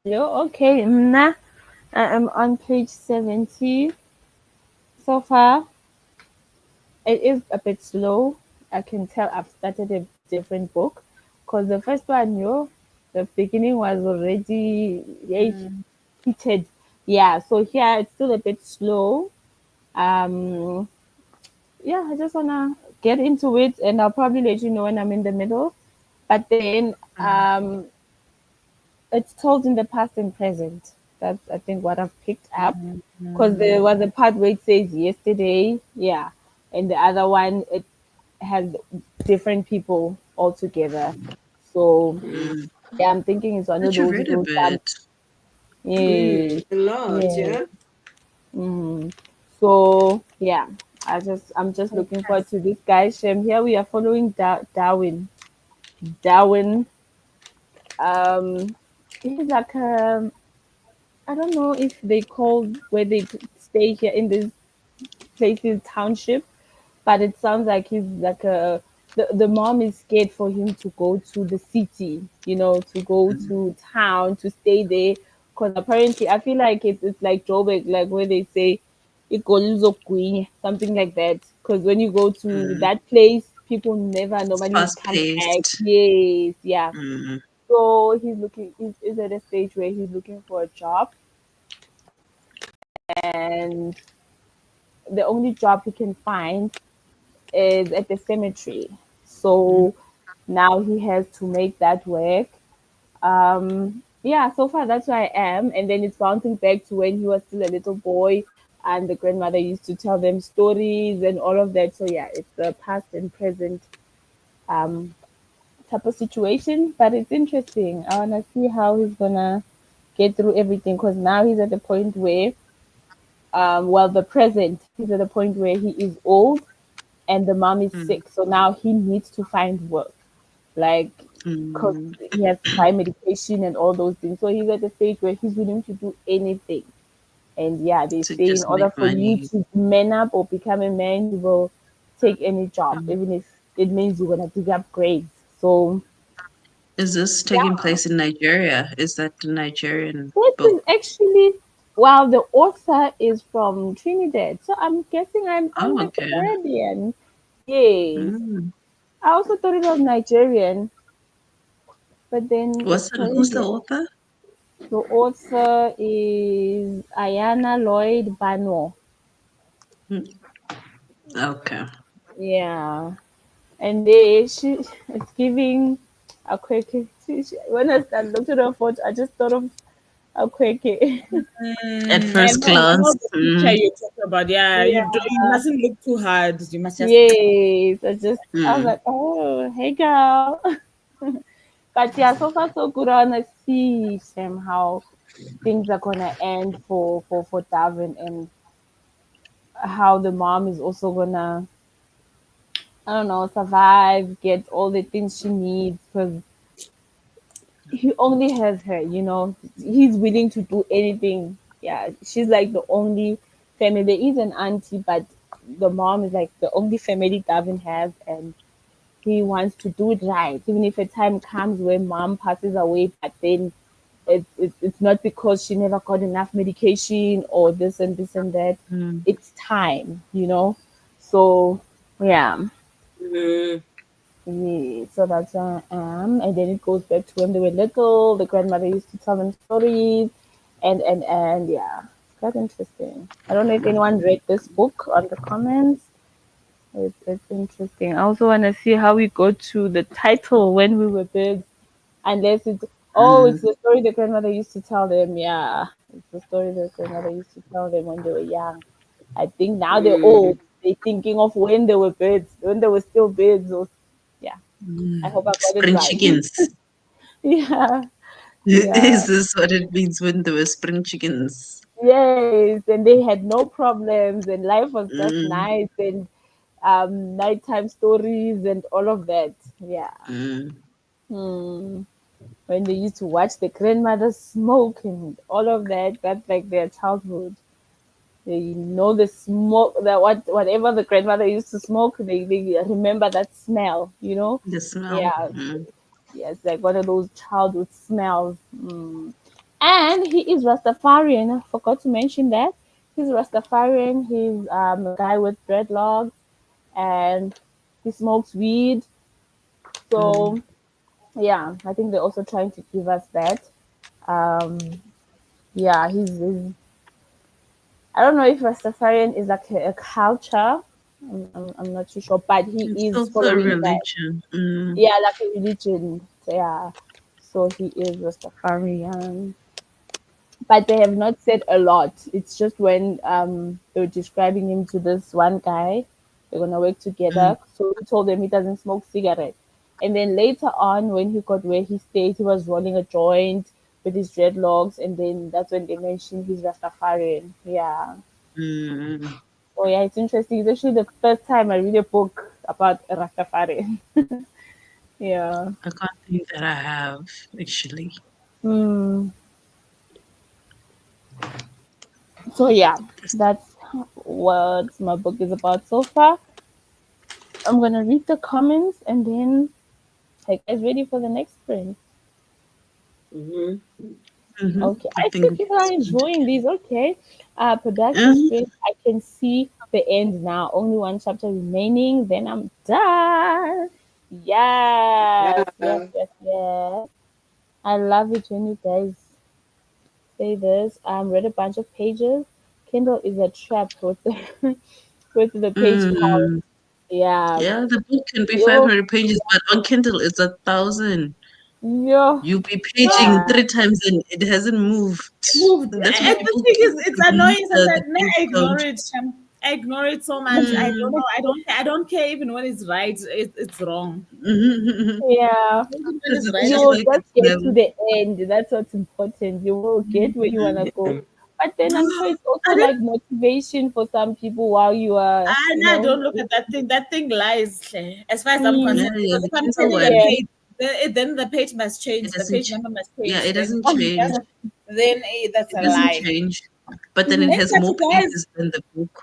Hello, okay. Nah, I am on page 70. So far, it is a bit slow. I can tell I've started a different book because the first one, the beginning was already Mm. heated. Yeah, so here it's still a bit slow. Um, yeah, I just wanna get into it, and I'll probably let you know when I'm in the middle. But then, it's told in the past and present. That's I think what I've picked up because Mm. there was a part where it says yesterday, yeah, and the other one it has different people altogether. So Mm. yeah, I'm thinking it's one of But you those read a who jump. bit. Yeah, A lot, yeah. yeah. Mm. So yeah, I'm just looking forward to this guy. Shem. Here we are following Darwin. Darwin. Um, he's like I don't know if they call where they stay here in this places township, but it sounds like he's like a the mom is scared for him to go to the city, to go to town to stay there, because apparently I feel like it's like Joburg, like where they say something like that. Because when you go to Mm. that place, people never It's normally fast come back. paced. Yes, yeah. Mm. So he's at a stage where he's looking for a job, and the only job he can find is at the cemetery. Mm. So now he has to make that work. Yeah, so far that's where I am. And then it's bouncing back to when he was still a little boy and the grandmother used to tell them stories and all of that. So yeah, it's a past and present um, type of situation, but it's interesting. I want to see how he's gonna get through everything, because now he's at the point where, well, the present, he's at the point where he is old and the mom is Mm. sick. So now he needs to find work, like, because Mm. he has to buy medication and all those things. So he's at the stage where he's willing to do anything. And yeah, they To say in just make order for you money. to man up or become a man, you will take any job, Mm. even if it means you're gonna dig up grades. So Is this taking yeah, place in Nigeria? Is that the Nigerian this book? is actually, well, the author is from Trinidad, so I'm guessing I'm Oh, the okay. Caribbean. Yes, Mm. I also thought it was Nigerian, but then it's Who's the Caribbean. author? The author is Ayana Lloyd Bano. Mm. Okay. Yeah, and they she it's giving a quirky. When I looked at her photo, I just thought of a quirky. At I first know glance. the picture Mm. you're talking about. Yeah, Yeah, you mustn't look too hard. You must just yes. I was Mm. like, oh, hey girl. But yeah, so far so good. I wanna see Sam how things are gonna end for Darwin, and how the mom is also gonna, I don't know, survive, get all the things she needs, because he only has her, He's willing to do anything. Yeah, she's like the only family. There is an auntie, but the mom is like the only family Gavin has, and he wants to do it right. Even if a time comes where mom passes away, but then it's not because she never got enough medication or this and this and that. Mm. It's time. So, yeah. Mm. Yeah, so that's where I am. And then it goes back to when they were little. The grandmother used to tell them stories, and yeah, it's quite interesting. I don't know if anyone read this book on the comments. It's interesting. I also want to see how we go to the title when we were big, unless it's, oh, Mm. it's the story the grandmother used to tell them. Yeah, it's the story the grandmother used to tell them when they were young. I think now they're old. Mm. They're thinking of when they were birds, when they were still birds. Or yeah, I Mm. hope I got it Spring right. chickens. Yeah, yeah. Is this what it means when there were spring chickens? Yes, and they had no problems, and life was just Mm. nice, and nighttime stories and all of that. Yeah. Mm. Hmm. When they used to watch the grandmother smoke and all of that, that's like their childhood. They know the smoke, that whatever the grandmother used to smoke, they remember that smell. The smell. Yeah, Mm. yes, like one of those childhood smells. And he is Rastafarian. I forgot to mention that. He's Rastafarian. He's a guy with dreadlocks, and he smokes weed. Mm. So yeah, I think they're also trying to give us that. Um, yeah, he's I don't know if Rastafarian is like a culture. I'm not too sure, but he It's is also a following that. religion. Mm. Yeah, like a religion. Yeah, so he is Rastafarian. But they have not said a lot. It's just when they were describing him to this one guy, they're gonna work Mm. together. So he told them he doesn't smoke cigarettes. And then later on, when he got where he stayed, he was rolling a joint with his dreadlocks, and then that's when they mentioned he's Rastafarian. Yeah. Mm, Oh yeah, it's interesting. It's actually the first time I read a book about Rastafari. Yeah. I can't think that I have actually. Hmm. So yeah, This- that's what my book is about so far. I'm gonna read the comments and then are you guys ready for the next sprint? Mm-hmm. Okay, I I see think people it's are good. enjoying these. Okay, production Um, sprint. I can see the end now. Only one chapter remaining. Then I'm done. Yes, yes, Yeah. yes, yes. I love it when you guys say this. Read a bunch of pages. Kindle is a trap with the with the page count. mm, Yeah. yeah, the book can be Yo, 500 pages, but on Kindle it's 1,000. yo, You'll be No, paging yeah. three times and it hasn't moved. moved. That's why And the people thing keep is, it's reading annoying the sometimes. Nah, page I ignore count. it. I ignore it so much. I don't Mm, know. I don't care even when it's right. It's wrong. Yeah. Even when because it's it's right, You I just will like just it's get never. to the end. That's what's important. You will get where you wanna go. Yeah. But then I'm sure it's also I like didn't. motivation for some people while you are, I don't look at that thing. That thing lies. As far as I'm mm, Yeah, concerned, yeah, because the if I'm Kindle turning a one, yeah, page, then the page must it change. The doesn't. page number must Yeah, change. it Then doesn't change. that's It a doesn't lie. change. But then it mm-hmm, Hey, has but more you guys, pages than the book.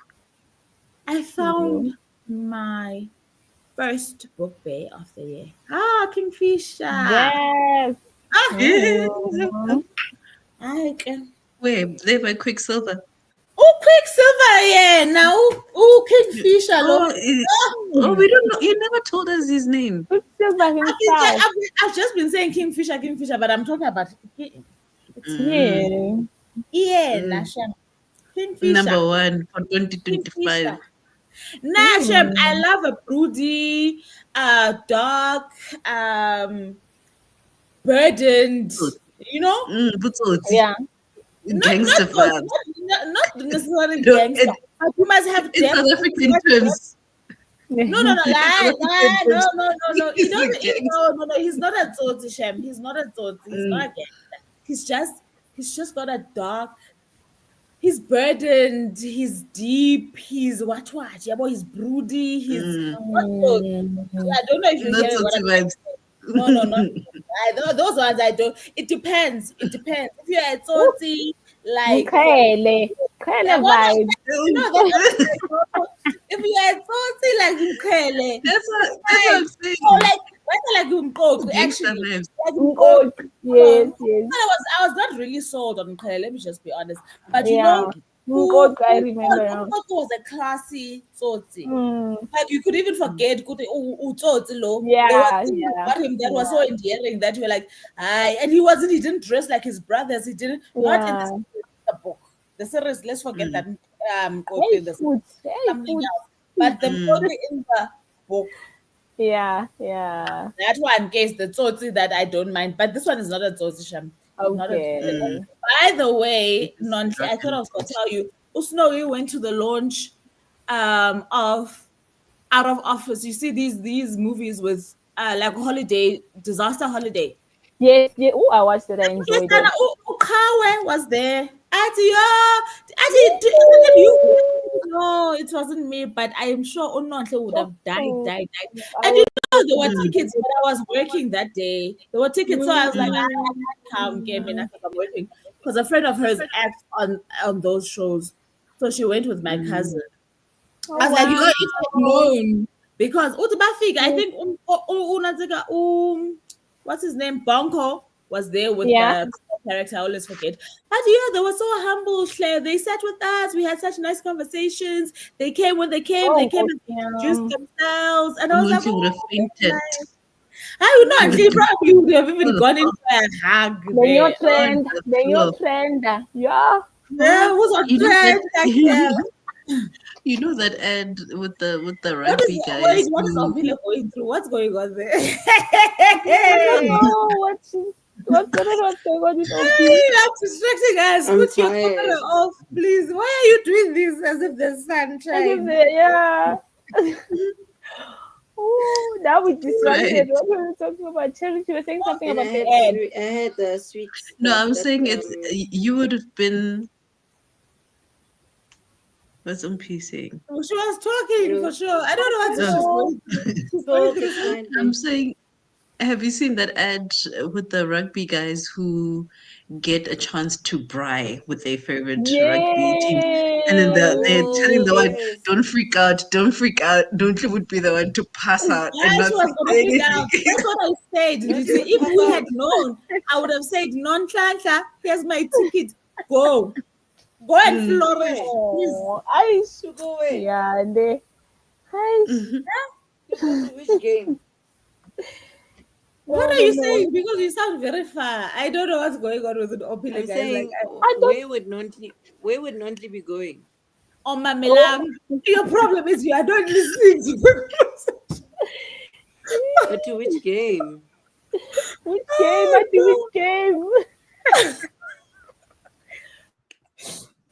I found mm-hmm. my first book bay of the year. Ah, Kingfisher. Yes. Ah, Mm-hmm. I can. Wait, there by Quicksilver. Oh, Quicksilver, yeah. Now, oh, Kingfisher, lo. Oh, oh, we don't know. You never told us his name. Quicksilver himself. I've just been saying Kingfisher, but I'm talking about it's Mm, Yeah. yeah, mm. Nasham. Kingfisher. Number one for 2025. Kingfisher. Nasham, I Mm. love a broody, dark, burdened, you know? Butsotsi. Yeah. Not Gangster those, fam. not necessarily No, gangster, but you must have in depth. South African terms, No, no, no, in South lie, African lie, no, terms, no, no, no. He he's a doesn't. gangster. No, no, no. He's not a Tsotsi, Shem. He's not a Tsotsi. He's not Mm, a gangster. He's just got a dark. He's burdened. He's deep. He's what? Yeah, boy. He's broody. He's mm. not so. Mm. I don't know if you're Not hearing what Tsotsi I'm saying. vibes. No, no, not those ones. I don't. It depends. It depends. If you're a Ooh, Tsotsi, like Mkhele. yeah, Mkhele well, vibes. you know that if you are salty like Mkele, it's That's what fine. I'm Oh, saying. like better like Mkoku, Gangster actually. vibes. Like Mkoku. Nkok. Yes, yes. I was not really sold on Mkele, let me just be honest. But you know, Yeah. Nkok, I remember now. Mkoku was a classy salty. Mm. Like you could even forget good lo. There was Yeah, something yeah, about him that was so yeah, endearing that you were like, "Aye," and he didn't dress like his brothers. He didn't not in yeah. the book. The series, let's forget Mm, that Hey, Koku in the series, food. Hey, something food. else. But the mm, story in the book, Yeah, yeah. that one case the Tsotsi that I don't mind, but this one is not a Tsotsi Sham. It's not a Tsotsi. mm. Okay. By the way, It's Nonsi, dark I thought and I was gonna thought. tell you, Usnowi went to the launch of Out of Office. You see these movies with like holiday, disaster holiday. Yes, yeah. Oh, I watched it. I Yes, enjoyed Nana it. Ukawe was there. Was it you? Ooh. No, it wasn't me, but I am sure Unontle would have Oh, died. I And you was know, there were Mm, tickets, but I was working that day. There were tickets, so I was like, I mm, can't come, game in because I'm working. Because a friend of hers acts on those shows, so she went with my mm, cousin. oh I was like, wow. if I'd known, because Utubafik, I Yes. think what's his name? Bonko was there with Yeah. the character. I always forget. But yeah, they were so humble, Claire. They sat with us. We had such nice conversations. They came when they came. They Oh, came and introduced okay. themselves, and I was like, Umuntu would have oh, that's fainted. nice. I would not. He would He have been probably would have even on the gone floor. into a hug Then your there. trend. On the Then your floor. trend. Yeah. Yeah, it was a You know trend. that you know that ad with the What is rugby guys wait? What is who Avila going through? What's going on there? I don't know what's going on with OP. Stop distracting us. I'm Put your camera tired. off, please. Why are you doing this as if the sun I just shines? say, yeah. Oh, now we right. distracted. What were we talking about? Cherry, you were saying something And about the ad. I had the sweet No, stuff I'm that saying it's you would have been What's Umpi saying? She was talking for sure. I don't know what she's going through. She's going Talk, through it's something. fine. I'm saying, have you seen that ad with the rugby guys who get a chance to braai with their favorite rugby team? And then they're telling Oh, the one, yes. don't freak out, don't freak out. Don't you would be the one to pass out and Yeah, not she was gonna say freak anything. out. That's what I said. Not You see, to if pass we out. had known, I would have said, non-Tlanhla, here's my ticket. Go. Go and Mm. flourish. Where? Please. Oh, I To go where? yeah, and they I Mhm. To go to which game? What no are no you no. saying? Because you sound very far. I don't know what's going on with the Opile I'm guys. Like, saying, I don't where would Nontli be going? on my oh, melang, your problem is you are not listening to the conversation. But to which game? which game? I think which Oh, game?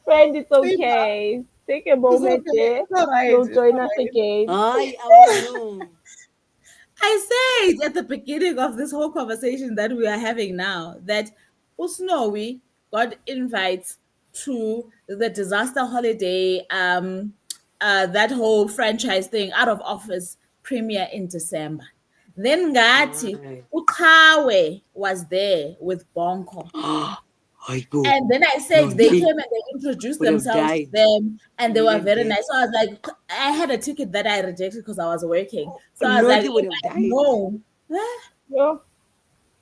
Friend, it's no. okay. Take a It's moment, okay. yeah. It's all right. You'll It's join all us right. again. I want to know. I said at the beginning of this whole conversation that we are having now that Usnowi got invites to the disaster holiday, that whole franchise thing, out of office premiere in December. Then Ngati Right. Ukawe was there with Bonko. I go. And then I said they Nontli came and they introduced would have themselves to died. them and they Would were have very died. nice. So I was like, I had a ticket that I rejected because I was working. So I was like, Nontli would if have I died. know. Huh? Yeah.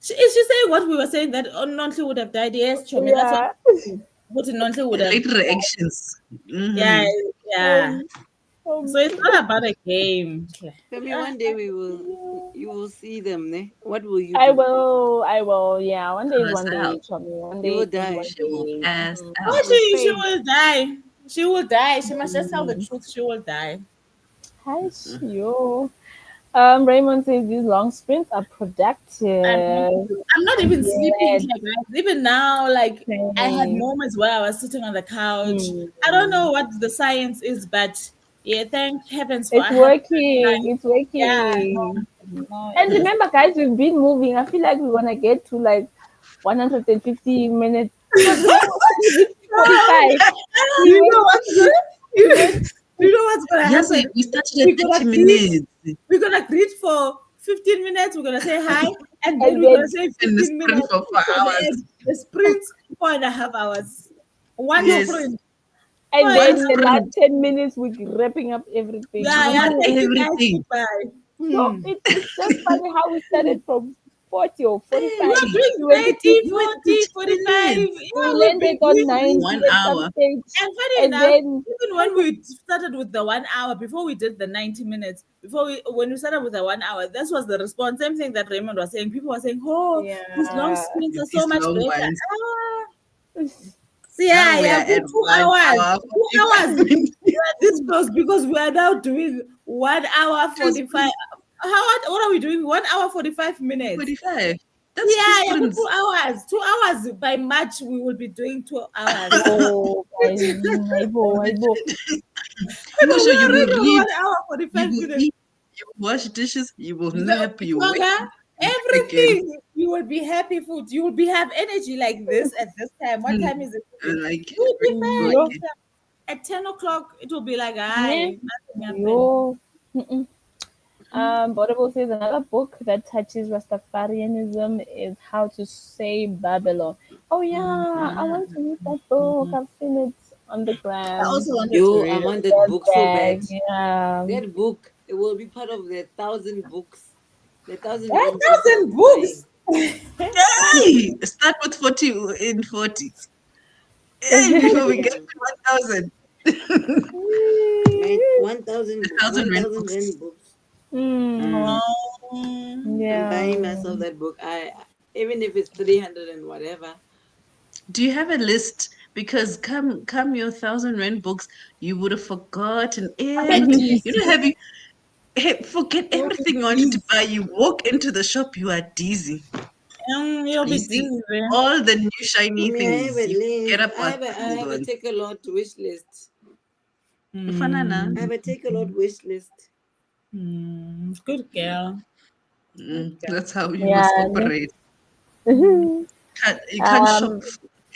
Is she saying what we were saying that Nontle would have died? Yes, Chomi. That's Yeah. what Nontle would have. Late reactions. Yeah, Hmm. yeah. Um, So it's yeah. not about a game. Tell me one day you will see them. Ne? What will you I do? will. I will. Yeah. One day is Pass one out. day, Tommy. One You will day is one die. She will day. pass Oh, out. You will she faint. will die. She will die. She must just tell the truth. She will die. Hi, you. Raymond says these long sprints are I'm not, productive. I'm not I'm even sleeping, glad. Claire, guys. Even now, like I had Same. moments where I was sitting on the couch. I don't Mm. know what the science is, but yeah, thank heavens for It's I have working. It's yeah, working. no, And remember, guys, we've been moving. I feel like we're gonna get to like 150 minutes because we reached no. 45. We You went. know what's gonna We went. you know what's gonna Yes, happen? we started at We're gonna 30 greet. minutes We're gonna greet for 15 minutes. We're gonna say hi, and then And we're gonna then say and the 15 sprint minutes for four for the hours. end. The sprint 4.5 hours. One Yes, sprint. Four and and a one half then the last hours. sprint. 10 minutes we're wrapping up everything. Yeah, Talk yeah. about Thank you guys. everything. Goodbye. So Hmm. it's just funny how we started from 40 or We 45. are Hey, doing We went to 30, 50. you were 40, 45. 30 minutes. Yeah, We we've landed been on doing this. 90 1 at some hour. stage. And funny And enough, then even when we started with the 1 hour, before we did the 90 minutes, when we started with the 1 hour, this was the response. Same thing that Raymond was saying. People were saying, oh, these long yeah. sprints are so These much long better. ones. Ah, so Now yeah, we are yeah, at good 1 hour, 45 2 hours. minutes. We are this close because we are now doing 1 hour Two 45. sprints, What are we doing? 1 hour 45 minutes. 45. That's two Yeah, yeah, for sprints. 2 hours. 2 hours by March, we will be doing 2 hours. Oh, guys. I know. No, Moshe, we you will already on read, 1 hour you 45 will minutes. eat, you will wash dishes, you will The nap, you wake Tonga, up again. everything. You will be happy food. You will be have energy like this at this time. What Hmm. time is it today? And like, You will be go fine. Yo, again. At 10 o'clock, it will be like, yeah, aye, nothing happened. yo. Mm-mm. Bottle says another book that touches Rastafarianism is How to Save Babylon. Oh yeah, I want to read that book. I've seen it on the I gram. also wanted to Yo, I read it. want that That book so bag, bad. yeah. That book, it will be part of the 1,000 books. The thousand A rand books I'll thousand be buying. books. Hey, start with 40 in 40. Hey, before we get Yeah. to 1,000. My 1,000 rand 1,000 books. rand books. Mm, Um, I'm yeah. buying myself that book. Even if it's 300 and whatever. Do you have a list? Because come your 1,000 rand books, you would have forgotten everything. You know, having hey, forget you'll be everything you wanted to dizzy. buy. You walk into the shop, you are dizzy. You'll You be see dizzy. all the new I shiny mean, I have things. a You forget list. about the I old have a ones. take a lot wish list. Ufanana. I have a take a lot wish list. Good girl. Good girl. That's how you Yeah. must operate. Mm. You can't shop um,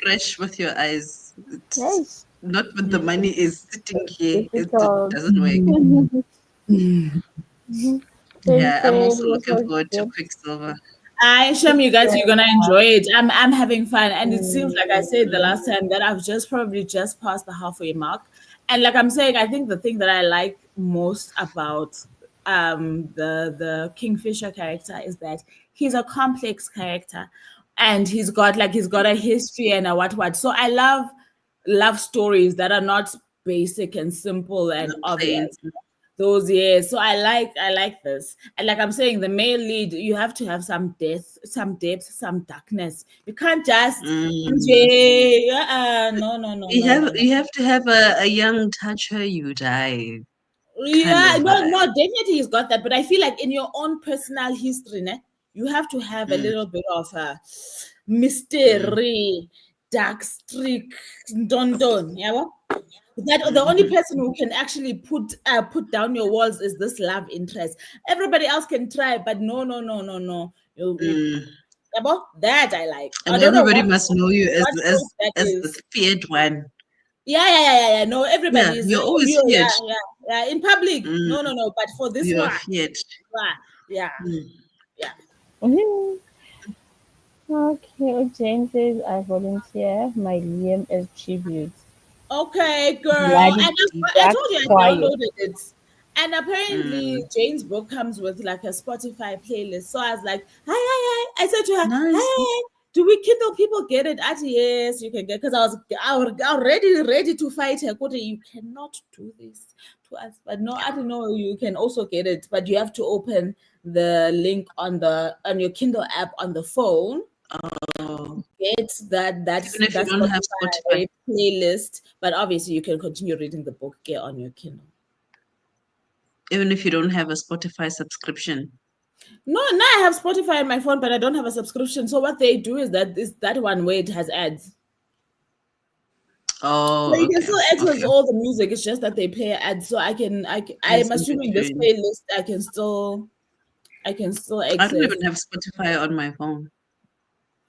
fresh with your eyes. It's yes. Not when the money is sitting here. It Difficult. doesn't work. Yeah, I'm Sensei, also was looking so forward to good. Quicksilver. I assure you guys, you're gonna enjoy it. I'm having fun, and it seems like I said the Mm, last time that I've just probably just passed the halfway mark. And like I'm saying, I think the thing that I like most about the Kingfisher character is that he's a complex character, and he's got a history and a what. So I love stories that are not basic and simple and not plain. obvious. Those years. So I like this. And like I'm saying, the male lead, you have to have some depth, some darkness. You can't just Mm. no. You have to have a young touch her, you die kind Yeah, of no, vibe. definitely he's got that. But I feel like in your own personal history, ne, you have to have a Mm, little bit of a mm, mystery, dark streak, don. Yeah, that the only mhm, person who can actually put down your walls is this love interest. Everybody else can try, but no. You mm. about that I like. I And don't know everybody what must know you what trope that as the is. feared one. Yeah. No, Yeah, everybody is you're always you. feared. Yeah. In public, Mm, no. But for this you are one, feared. yeah. Mm. Yeah. Mhm. Okay, Jane says I volunteer my Liam as tribute. Okay, girl. Bloody And I dark told you I quiet. downloaded it. And apparently Mm. Jane's book comes with like a Spotify playlist. So I was like, hi. I said to her, Nice. hey, do we Kindle people get it? I said, yes, you can get because I was already ready to fight her. Kote, you cannot do this to us. But no, I don't know. You can also get it, but you have to open the link on your Kindle app on the phone, Oh, get even if you that don't have Spotify. Spotify playlist, but obviously you can continue reading the book get on your Kindle. Even if you don't have a Spotify subscription. No, now I have Spotify on my phone, but I don't have a subscription. So what they do is that one where it has ads. So Oh, you can okay. still access Okay. all the music. It's just that they play ads. So I'm It's in assuming this between. playlist I can still I don't access. even have Spotify on my phone.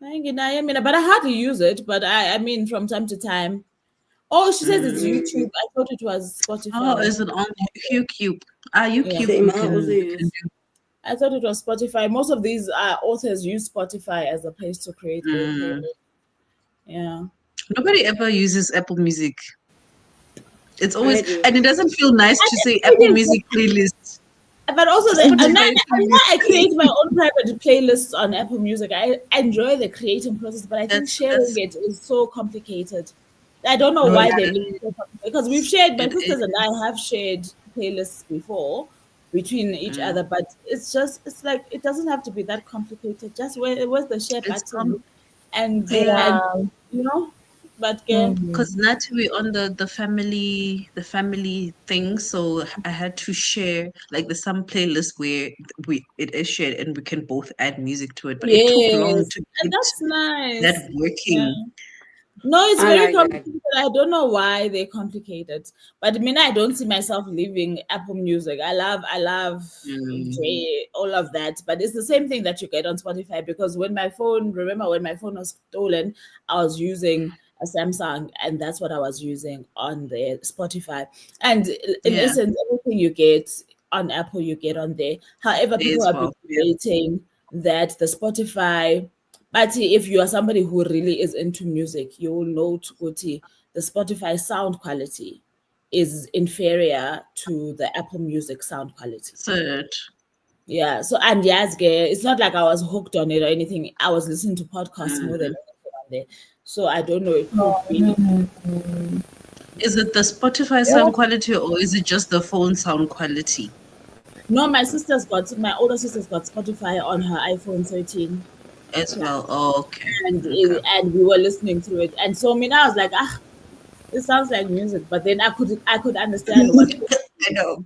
But I hardly use it. But I mean from time to time. Oh, she says it's Mm. YouTube. I thought it was Oh, Spotify. is it on QQ? Ah, Yeah. UCube Same. I also we can use. do. I thought it was Spotify. Most of these authors use Spotify as a place to create their Mm. playlist. Yeah. Nobody ever uses Apple Music. It's I always, do. and it doesn't feel nice to say It Apple is, Music playlist. but also Spotify now playlist. I create my own private playlists on Apple Music. I enjoy the creating process, but I think sharing That's it is so complicated. I don't know no, why it they make it is. so complicated because we've shared my It sisters and is. I have shared playlists before between each Mm. other, but it's like it doesn't have to be that complicated. Just where's the share It's button yeah. and Yeah. you know, but Mm-hmm. Because not we on the family thing, so I had to share like there's some playlist where we it is shared and we can both add music to it, but it took long yes, to and get that's that nice. Yeah. working. No, it's I very like that. complicated. I don't know why they complicate it. But I mean, I don't see myself leaving Apple Music. I love Mm, all of that. But it's the same thing that you get on Spotify because remember when my phone was stolen, I was using a Samsung and that's what I was using on the Spotify. And in yeah, essence, everything you get on Apple, you get on there. However, there people as have been well. Yeah. debating that the Spotify but if you are somebody who really is into music, you will know Tukuti, the Spotify sound quality is inferior to the Apple Music sound quality. Third. Yeah. So and yes, it's not like I was hooked on it or anything. I was listening to podcasts more than Mm. anything on there. So I don't know. It could be. Mm-hmm. Is it the Spotify Yeah. sound quality or is it just the phone sound quality No, my older sister's got Spotify on her iPhone 13 as Plus, well? Oh, okay. and Okay. and we were listening through it. And so I mean, I was like, it sounds like music, but then I could understand what. I know.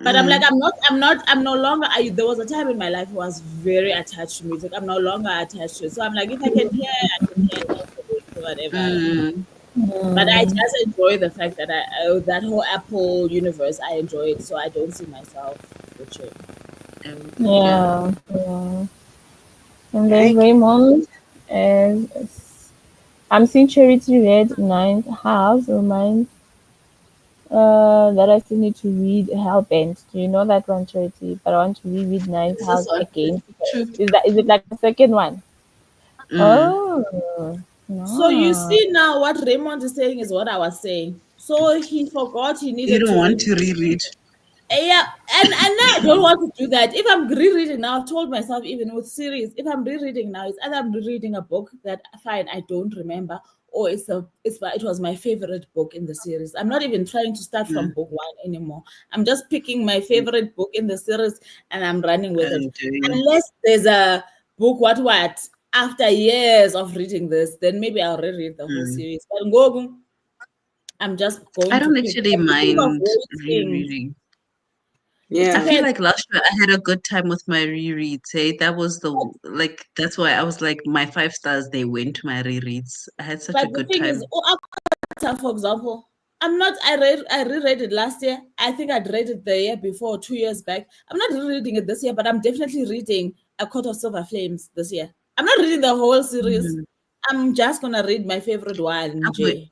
But I'm like, Mm. I'm no longer. There was a time in my life I was very attached to music. I'm no longer attached to it. So I'm like, if I can hear, I can hear it, whatever. Mm. But I Mm. just enjoy the fact that that whole Apple universe, I enjoy it. So I don't see myself switching. Yeah. Yeah. Yeah. And then I Raymond is I'm seeing Charity read Ninth House. Reminds that I still need to read Hellbent. Do you know that one, Charity? But I want to reread Ninth Is this House one? again True. first. Is it like a second one? Mm. Oh, So you no. see now what Raymond is saying is what I was saying. So he forgot he You needed don't to want read. to reread. Yeah, and now I don't want to do that. If I'm rereading now, I've told myself even with series, if I'm rereading now, it's either I'm rereading a book that fine I don't remember, or it was my favorite book in the series. I'm not even trying to start from Mm. book one anymore. I'm just picking my favorite book in the series and I'm running with it. And doing. Unless there's a book what after years of reading this, then maybe I'll reread the whole Mm. series. But go, I'm just I going to don't pick. actually Speaking of mind waiting, rereading. it I Yeah. feel depends. like last year I had a good time with my rereads. Hey, that was the like that's why I was like my 5 stars. They went to my rereads. I had such a But the good thing is, time. oh, Avatar, for example, I'm not. I reread it last year. I think I'd read it the year before, 2 years back. I'm not rereading it this year, but I'm definitely reading A Court of Silver Flames this year. I'm not reading the whole series. Mm. I'm just gonna read my favorite one, I'm wait- Jay.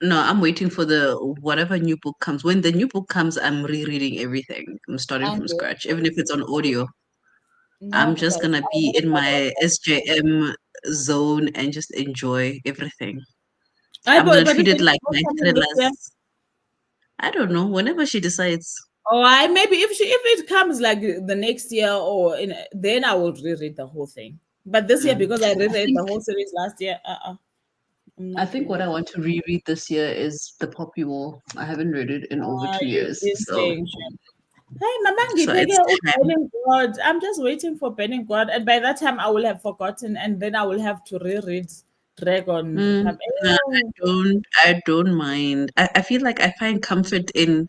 no, I'm waiting for the whatever new book comes. When the new book comes, I'm rereading everything. I'm starting And from scratch, even if it's on audio. I'm no, just because gonna I be heard in about my SJM zone and just enjoy everything. I I'm gonna but if treat it the like book my coming this year, thrillers. I don't know. Whenever she decides. or I maybe if it comes like the next year then I will reread the whole thing. But this year Mm. because I I reread the think whole series last year, I'm I not think what reading. I want to reread this year is The Poppy War. I haven't read it in over two You've years, been saying, Shem. Hey, Mama, so it's time. Burning God. I'm just waiting for Burning God, and by that time, I will have forgotten, and then I will have to reread Dragon Mm, Republic. nah, Oh, I don't mind. I feel like I find comfort in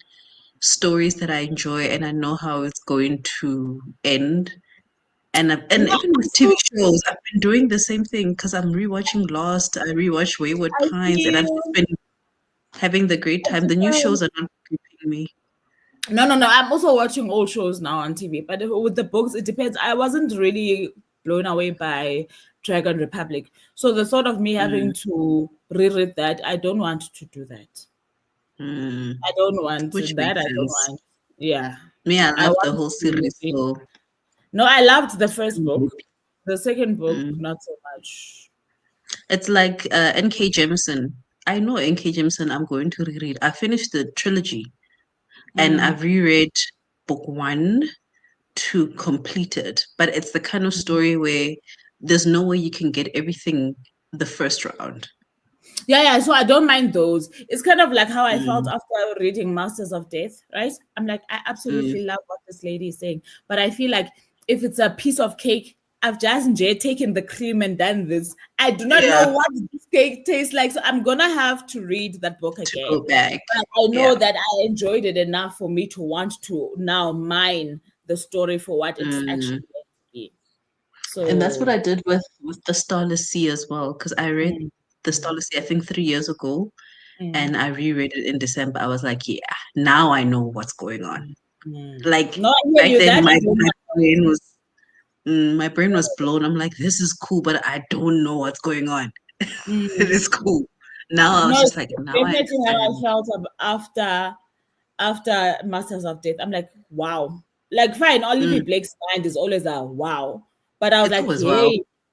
stories that I enjoy and I know how it's going to end. And no, even I'm with TV still. shows, I've been doing the same thing because I'm rewatching Lost, I rewatch Wayward I Pines, and I've just feel. been having the great time. The new shows are not keeping me. No. I'm also watching old shows now on TV, but with the books, it depends. I wasn't really blown away by Dragon Republic, so the thought of me Mm, having to reread that, I don't want to do that. mm, I don't want which that. makes I don't sense. want. Yeah, Me, I I love the want whole to series, read. so No, I loved the first I'm book. good. The second book, Mm. not so much. It's like N.K. Jemisin. I know N.K. Jemisin. I'm going to reread. I finished the trilogy and Mm. I've reread book one to complete it. But it's the kind of story where there's no way you can get everything the first round. Yeah. So I don't mind those. It's kind of like how I felt Mm, after reading Masters of Death, right? I'm like, I mm, absolutely love what this lady is saying. But I feel like if it's a piece of cake, I've just taken the cream and done this. I do not know yeah, what this cake tastes like. So I'm gonna have to read that book to go again. back. But I know Yeah. that I enjoyed it enough for me to want to now mine the story for what it's actually Mm. meant to be. And that's what So I did with the Starless Sea as well, because I read mm, the Starless Sea I think 3 years ago, mm, and I reread it in December. I was like, yeah, now I know what's going on. mm. Like No, I hear back you. then, That I my don't my want. brain was my brain was blown. I'm like, this is cool, but I don't know what's going on. It Mm. is cool. Now I No, was just it's like, now I definitely how I understand. felt after Masters of Death. I'm like, wow. Like, fine, Olivia Mm, Blake's mind is always a wow. But I was it's like, always well.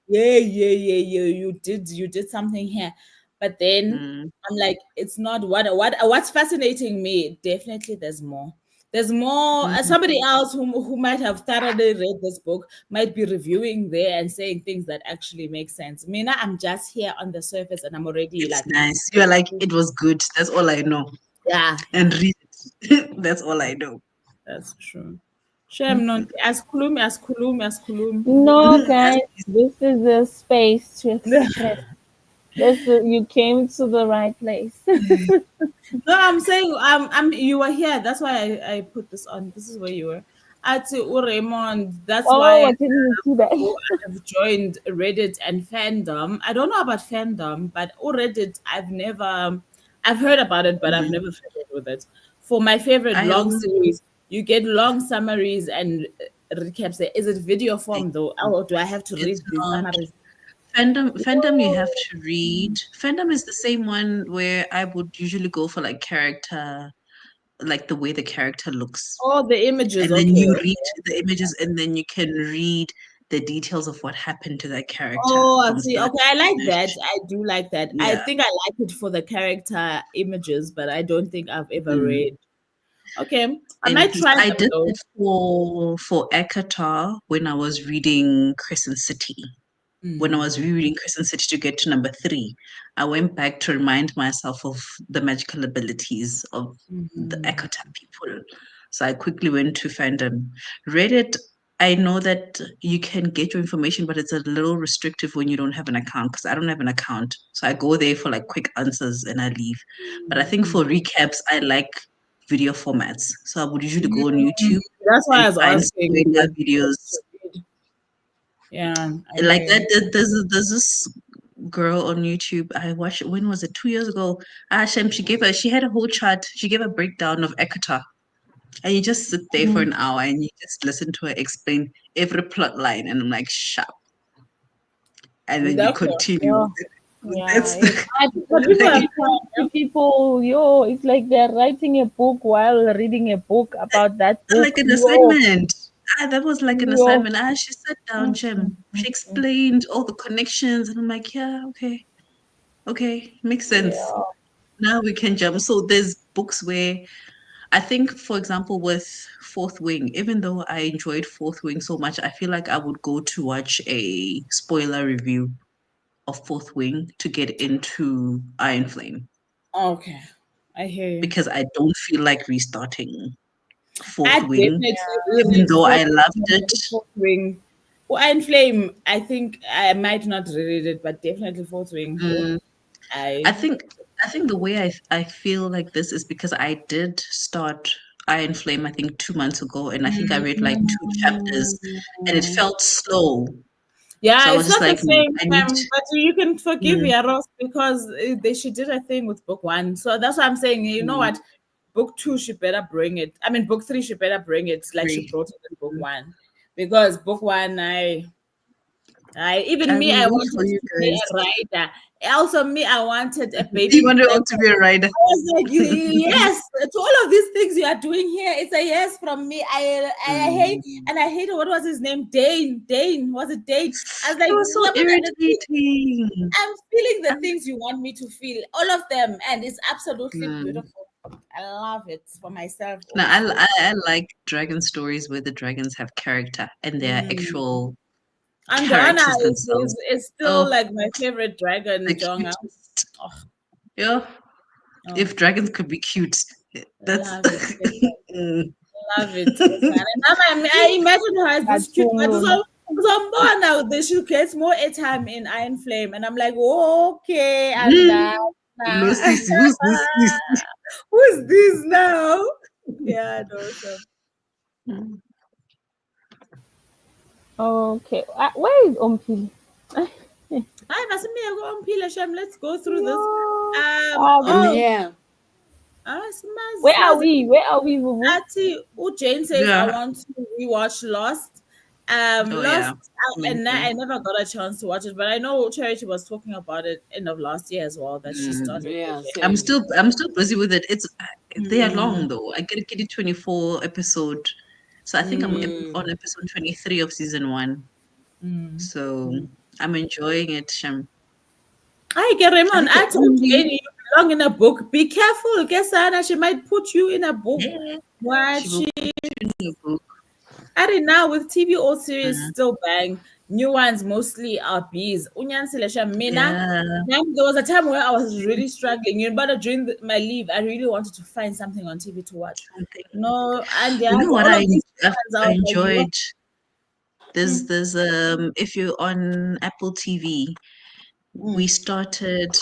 hey, yeah. You did something here. But then Mm, I'm like, it's not what's fascinating me. Definitely, there's more. There's more. mm, Somebody else who might have thoroughly read this book might be reviewing there and saying things that actually make sense. Mina, I'm just here on the surface and I'm already it's like, nice. You're like, it was good. That's all I know. yeah. And read it. That's all I know. That's true. Shem non as kulum. No, As guys, this is a space to express. You came to the right place. No, I'm saying you were here. That's why I put this on. This is where you were. At Raymond, that's Oh, why I didn't even see that. I've joined Reddit and fandom. I don't know about fandom, but Reddit, I've heard about it, but I've mm, never fiddled with it. For my favorite I long own series, you get long summaries and recaps. Is it video it. form though, or do I have to It's read the not. summaries? Fandom you have to read. Fandom is the same one where I would usually go for like character, like the way the character looks. Oh, the images. And then Okay. you read the images and then you can read the details of what happened to that character Oh, I from see. start Okay, I to like that. finish. I do like that. I Yeah. think I like it for the character images, but I don't think I've ever Mm. read. Okay, I And might try I them did though. that for Ekatar when I was reading Crescent City. When I was Mm, rereading Crescent City to get to number 3, I went back to remind myself of the magical abilities of the mm. Ekata people. So I quickly went to fandom. Reddit, I know that you can get your information, but it's a little restrictive when you don't have an account because I don't have an account. So I go there for like quick answers and I leave. But I think for recaps, I like video formats. So I would usually go on Mm, YouTube that's why and I was find asking spoiler the videos yeah, I like hear that. you. There's this girl on YouTube. I watched it. When was it? 2 years ago. Shem, she had a whole chart. She gave a breakdown of Ekata. And you just sit there for Mm, an hour and you just listen to her explain every plot line. And I'm like, sharp. And then you okay. continue. Yeah, yeah. That's But People are you like, can fun, see people, yo, it's like they're writing a book while reading a book about that book. like an Yo, assignment. That was like an yo. assignment. She sat down, Mm, mm, Shem. mm, She mm. explained all the connections. And I'm like, yeah, okay. Okay. Makes sense. Yeah. Now we can jump. So there's books where I think, for example, with Fourth Wing, even though I enjoyed Fourth Wing so much, I feel like I would go to watch a spoiler review of Fourth Wing to get into Iron Flame Okay, I hear you. because I don't feel like restarting I Fourth Wing, definitely even reread though Fourth I loved it. Fourth Wing. Oh, Iron Flame, I think I might not reread it, but definitely Fourth Wing. Yo, Mm, I I think I think the way I feel like this is because I did start Iron Flame I think 2 months ago, and I think I read like two chapters, and it mm. felt slow. So Yeah, I was it's just not the like, "Mm, same, I need." but you can forgive Mm, Yaros because she did a thing with book one. So that's why I'm saying, you know mm, what? Book two, she better bring it. I mean, book three, she better bring it like she agree. brought it in book Mm. one. Because book one, even I me, will I wait for wanted you to be guys. a writer. Also, me, I wanted a You baby wanted black. all to be a rider. I was like, yes, to all of these things you are doing here, it's a yes from me. I hate, Mm. and I hate, what was his name? Dane. Was it Dane? I was It like, was so yeah, but irritating. I'm feeling the Um, things you want me to feel, all of them, and it's absolutely mm. beautiful. I love it for myself No, also. I like dragon stories where the dragons have character and they're Mm. actual Andana characters themselves. is still Oh, like my favorite the dragon, Jonga. cutest. Oh, Yeah, oh, if dragons could be cute, that's. love it. Mm. Love it, Kesana. And I imagine her as this That's cute, but Lulu. so now she gets more airtime in Iron Flame, and I'm like, okay, and Mm. No, sissy, who's this? Sissy? who's this now? Yeah, no, so Mm. Okay. Where is Ompili? hi, Masimi, go on Pila Shem. Let's go through this. Yo. I'm Oh, here. Where are Smazi. we? Where are we, Bubu? Ati, Jane says, I Yeah. want to rewatch Lost. Oh, Lost, yeah. Me and too. I never got a chance to watch it, but I know Charity was talking about it end of last year as well that she Mm. started Yeah, watching. same. I'm still busy with it. They are Mm, long though. I get a kitty 24 episode. So I think I'm Mm. on episode 23 of season 1. mm, So mm. I'm enjoying it, Shem. Hi, I Raymond. think the At only Jane, you belong in a book. Be careful, Kesana. She might put you in a book. yeah, What she will she put you in a book. Ari now with TV or series Mm. still bang. New ones mostly are bees. Unyan Selesha Mina. Yeah. There was a time where I was really struggling. You know, but during my leave, I really wanted to find something on TV to watch. Something. No, and You yeah, know so what all of these I've ones, I I was like, yo, enjoyed? mm, There's if you're on Apple TV, we mm. started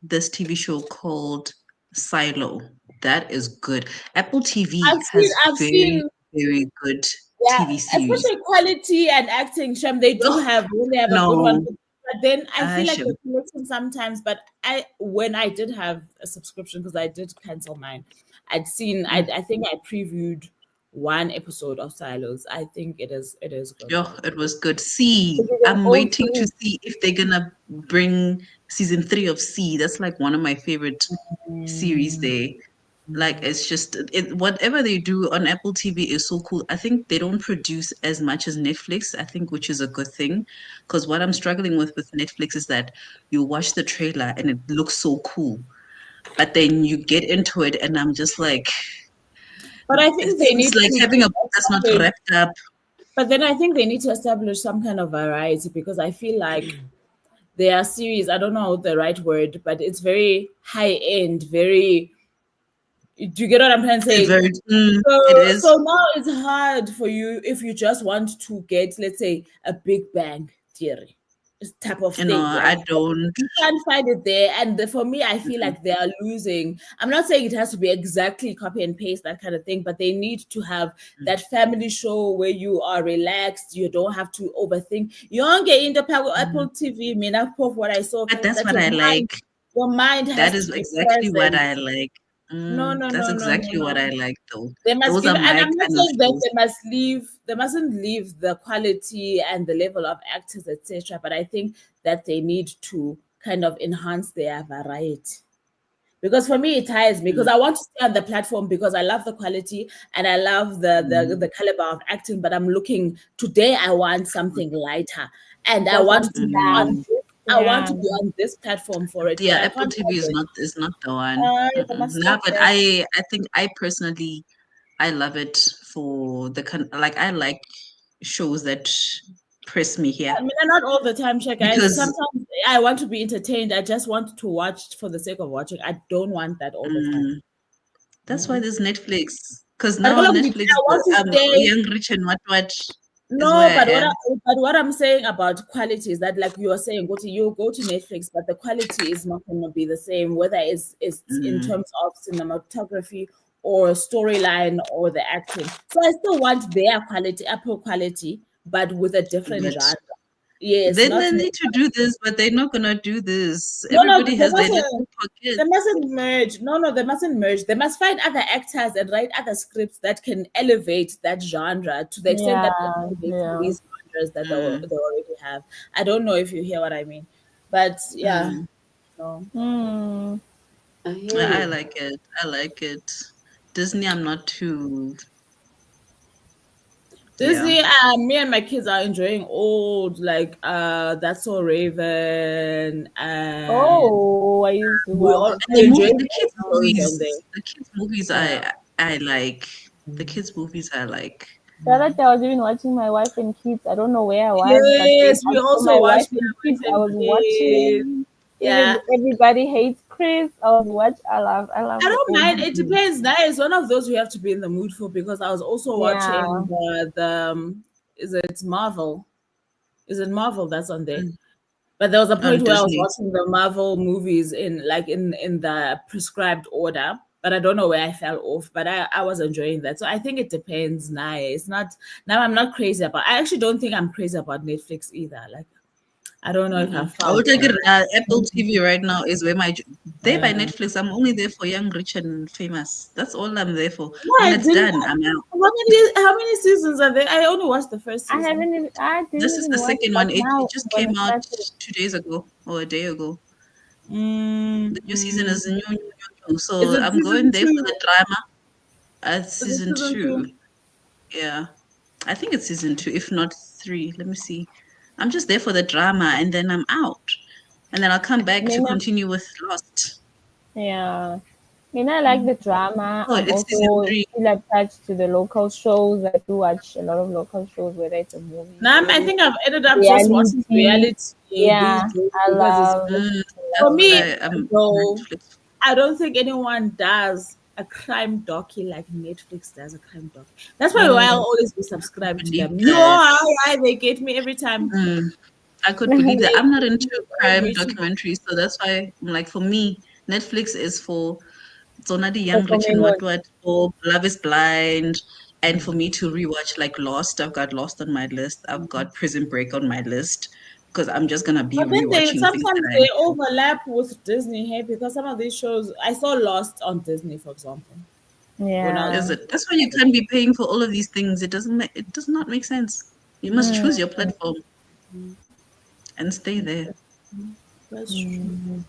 this TV show called Silo. That is good. Apple TV has I've very, seen, very good yeah, TV series. especially quality and acting. Shem, they do Oh, have when they have a good one. no, But then I feel like Asham. they're collecting sometimes. But when I did have a subscription, because I did cancel mine, I'd seen, Mm, I think I previewed one episode of Silos. I think it is good. Yo, it was good. See, Is it an I'm old waiting to series? see if they're gonna bring season 3 of C. That's like one of my favorite series Mm. there. Like it's just whatever they do on Apple TV is so cool. I think they don't produce as much as Netflix, I think, which is a good thing. Because what I'm struggling with Netflix is that you watch the trailer and it looks so cool, but then you get into it and I'm just like, But I think they things need like to having a book that's not establish. wrapped up. But then I think they need to establish some kind of variety because I feel like there are series. I don't know the right word, but it's very high end. Very. Do you get what I'm trying to It's say? very, it So is. now it's hard for you if you just want to get, let's say, a Big Bang Theory type of You know, thing, right? I don't. You can't find it there. And for me, I feel like they are losing. I'm not saying it has to be exactly copy and paste, that kind of thing, but they need to have that family show where you are relaxed. You don't have to overthink. You don't get into Apple TV, me not what I saw, But that's that what I like. your mind That has is to be exactly what present. I like. No, no, That's no, no, no, exactly what no. I like, though. They must Those give, are and my I'm not kind of saying that shows. they mustn't leave the quality and the level of actors, etc. But I think that they need to kind of enhance their variety. Because for me, it tires me because Mm, I want to stay on the platform because I love the quality and I love the mm, caliber of acting. But I'm looking today. I want something lighter, and I Just want want to to be laugh. on mm. this. I want Yeah. to be on this platform for it, but Yeah, I Apple can't TV find it. is not the one. I must Nah, stop but there. I think I personally I love it for the like I like shows that press me here I mean, not all the time, sure, guys. because Sometimes I want to be entertained. I just want to watch for the sake of watching. I don't want that all the time. mm, that's why Mm. there's Netflix. Because But now look, Netflix, I want to stay. Young Rich and what is No, where I am. but what I'm saying about quality is that, like you are saying, go to Netflix, but the quality is not going to be the same, whether it's in Mm, terms of cinematography or storyline or the acting. So I still want their quality, Apple quality, but with a different but genre. Yes, then not they need to do this, but they're not gonna do this. no, no, Everybody has their little they pockets. mustn't merge. No, no, they mustn't merge. They must find other actors and write other scripts that can elevate that genre to the extent that they're Yeah. elevating Yeah. these genres that Mm, they already have. I don't know if you hear what I mean, but yeah, mm. no. Hmm. I hear I you. like it. I like it. Disney, I'm not too. Yeah. Disney, me and my kids are enjoying old like That's So Raven, and Oh, I used to we watch all And are enjoying the the kids shows on movies, there. Yeah. I like. The kids movies I like. the other day. I was even watching My Wife and Kids. I don't know where I was, but Yes, we after also My watch Wife My and Wife Kids, I and was Kids. watching. Yeah. Even Everybody Hates Chris. I was watch. I love I the don't old mind. It movies. depends. That is one of those you have to be in the mood for because I was also watching Yeah. the is it Marvel? Is it Marvel that's on there? Mm, But there was a point on where I was Disney. watching the Marvel movies in the prescribed order, but I don't know where I fell off. But I was enjoying that. So I think it depends. Now it's not now I'm not crazy about. I actually don't think I'm crazy about Netflix either. Like I don't know if I I will found take it. one. Apple TV right now is where there by Yeah. Netflix. I'm only there for Young, Rich, and Famous. That's all I'm there for. No, When I it's didn't. done, I'm out. How many seasons are there? I only watched the first I season. haven't even. I didn't This is even the watch, second but one. It now just I'm came gonna out start it. 2 days ago or a day ago. Mm, The new season mm. is new, new, new, new. Is So it I'm going season there for two? the drama. Is it Season season two. two? Yeah, I think it's season 2, if not 3. Let me see. I'm just there for the drama, and then I'm out, and then I'll come I back to mean, continue with Lost. yeah. I mean, I like the drama. Oh, I'm it's season also 3. still attached to the local shows. I do watch a lot of local shows, whether it's a movie, Now I series, think I've ended up just watching reality. reality these Yeah, days I because it's love. Mm, I that's for love what me I'm though. Netflix. I don't think anyone does a crime docu like Netflix does a crime doc. That's why I'll Mm. always be subscribed to Believe them. You know that. how they get me every time. Mm, I could believe that. They I'm not get into me crime every time. documentaries, so that's why, like, for me, Netflix is for Zona the Young, Rich, and Recommend. what, for Love is Blind, and for me to rewatch like Lost. I've got Lost on my list. I've got Prison Break on my list because I'm just gonna be But then they rewatching things sometimes that I they know. overlap with Disney here because some of these shows I saw Lost on Disney, for example. Yeah. Is it? That's why you can't be paying for all of these things. It does not make sense. You must Mm, choose your platform and stay there. That's true. mm.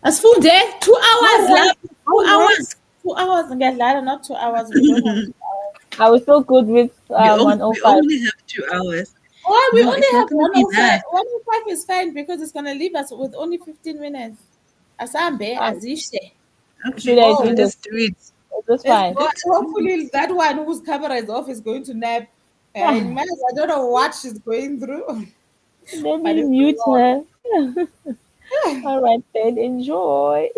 As full day, two All hours, right. love. Two All right. hours. 2 hours. Get ladder, not 2 hours. We don't have. I was so good with We 105. only have 2 hours. Oh, we No, only it's not have gonna be 105. that. 105 is fine because it's gonna leave us with only 15 minutes. Asambe, Um, azishe. should Okay, I Go. do this? let's do it. Is this Let's fine? go. Let's do Hopefully, it. that one whose camera is off is going to nap. And man, I don't know what she's going through, Let but me it's mute her. a lot. All right, then enjoy.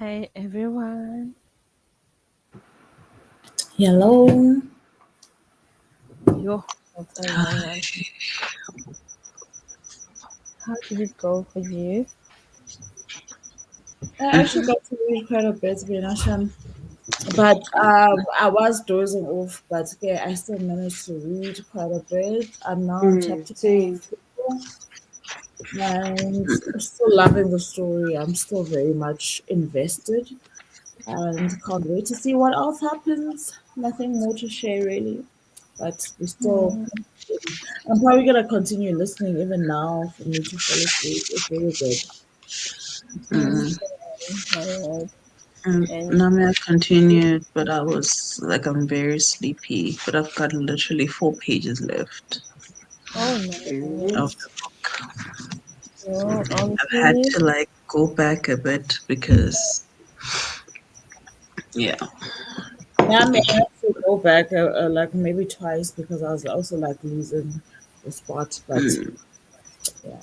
Hi everyone. Hello. Yo, what's a long one? How did it go for you? I actually got to read quite a bit, Benasham. But I was dozing off, but yeah, I still managed to read quite a bit. I'm now on chapter Same. 4 and still loving the story. I'm still very much invested and can't wait to see what else happens. Nothing more to share really, but we still. Hmm. I'm probably gonna continue listening even now for me to fall asleep. It's very good. Mm. Alright. And And Nami, I continued, but I'm very sleepy. But I've got literally 4 pages left oh of nice. the book. Yo, I've had Auntie. to like go back a bit because, yeah. Yeah, I may have to go back like maybe twice because I was also like losing the spot, but Mm. yeah.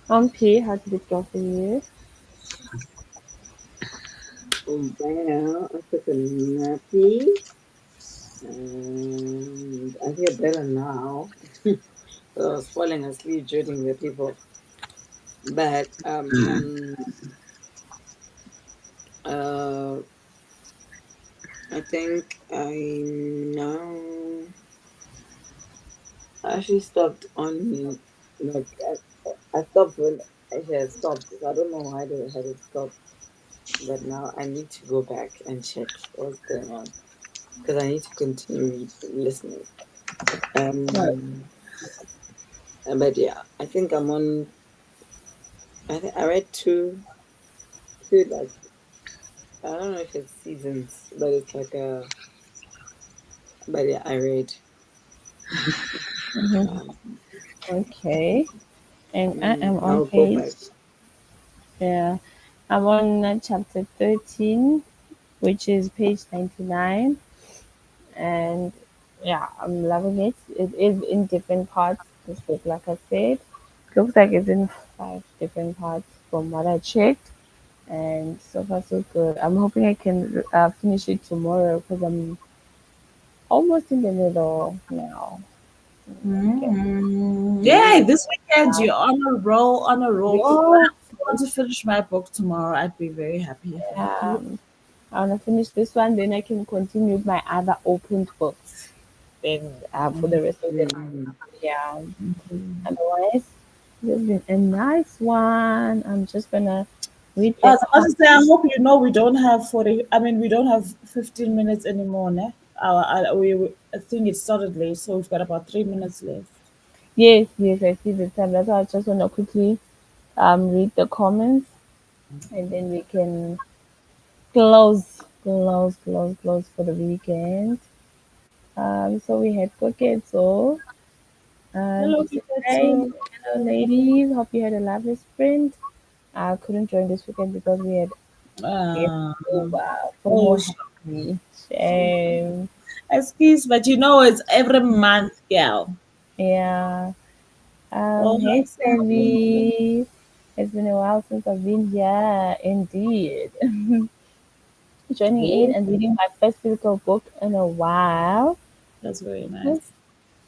Auntie, how did it go for you? Well, I took a nappy and I feel better now. So I was falling asleep during the people. But Mm. uh I think I now I actually stopped on like I stopped when I had stopped. So I don't know why they had it stopped. But now I need to go back and check what's going on because I need to continue listening. Right. Um, but yeah, I think I'm on. I think I read two like I don't know if it's seasons, but it's like a. But yeah, I read. Mhm. Um, Okay. And I am on I'll go back. page, yeah, I'm on chapter 13, which is page 99. And yeah, I'm loving it. It is in different parts. This book, like I said, looks like it's in 5 different parts from what I checked, and so far so good. I'm hoping I can finish it tomorrow because I'm almost in the middle now. Okay. Yay, this weekend you're on a roll, on a roll. When Yo, I want to finish my book tomorrow, I'd be very happy for you. I want to finish this one, then I can continue with my other opened books. Then for the rest of the month. Mm. Yeah. Otherwise, this has been a nice one. I'm just gonna read I the was about to say, I comments. hope you know we don't have 40, I mean, we don't have 15 minutes anymore, ne? I think it started late, so we've got about 3 minutes left. Yes, yes, I see the time. That's why I just wanna quickly read the comments, and then we can close for the weekend. So we had Koketo. Hello, She said, "Hey, Kiketsu. hello, ladies. Hope you had a lovely sprint. I couldn't join this weekend because we had guests Uh, over. oh, FOMO had me. Shame. excuse, but you know it's every month, girl. Yeah. Oh, Hey, sorry. Sandy. It's been a while since I've been here. Indeed. Joining in Oh, and reading my first physical book in a while. that's very That's, nice.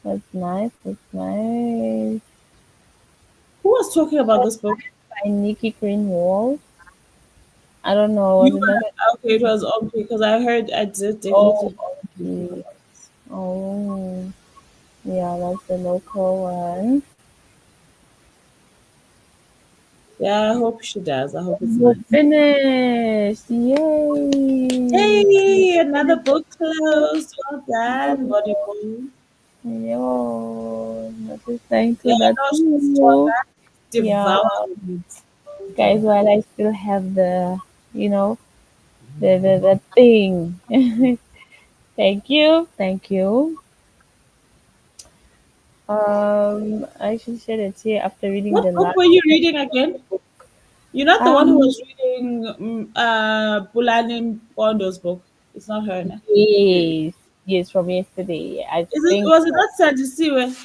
that's nice. That's nice. Who was talking about this book? By Nikki Greenwald. I don't know. You Was it were not? okay. It was okay because I heard I did Oh, definitely. okay. Oh, yeah, that's the local one. Yeah, I hope she does. I hope it's We're nice. finished. Yay. Hey, another book closed. Well done, body boy. Yo, not just thanks Yeah, to I that know she's strong. too. Huh? Yeah, Devouring it. guys, while I still have you know, the thing. Thank you. Thank you. I should share it here after reading What the book last were you reading chapter of again? the book. You're not the one who Um, was reading Bulani Bondo's book. It's not her, no? yes, yes, from yesterday. I Is it? think. Was it not Sadisiwe?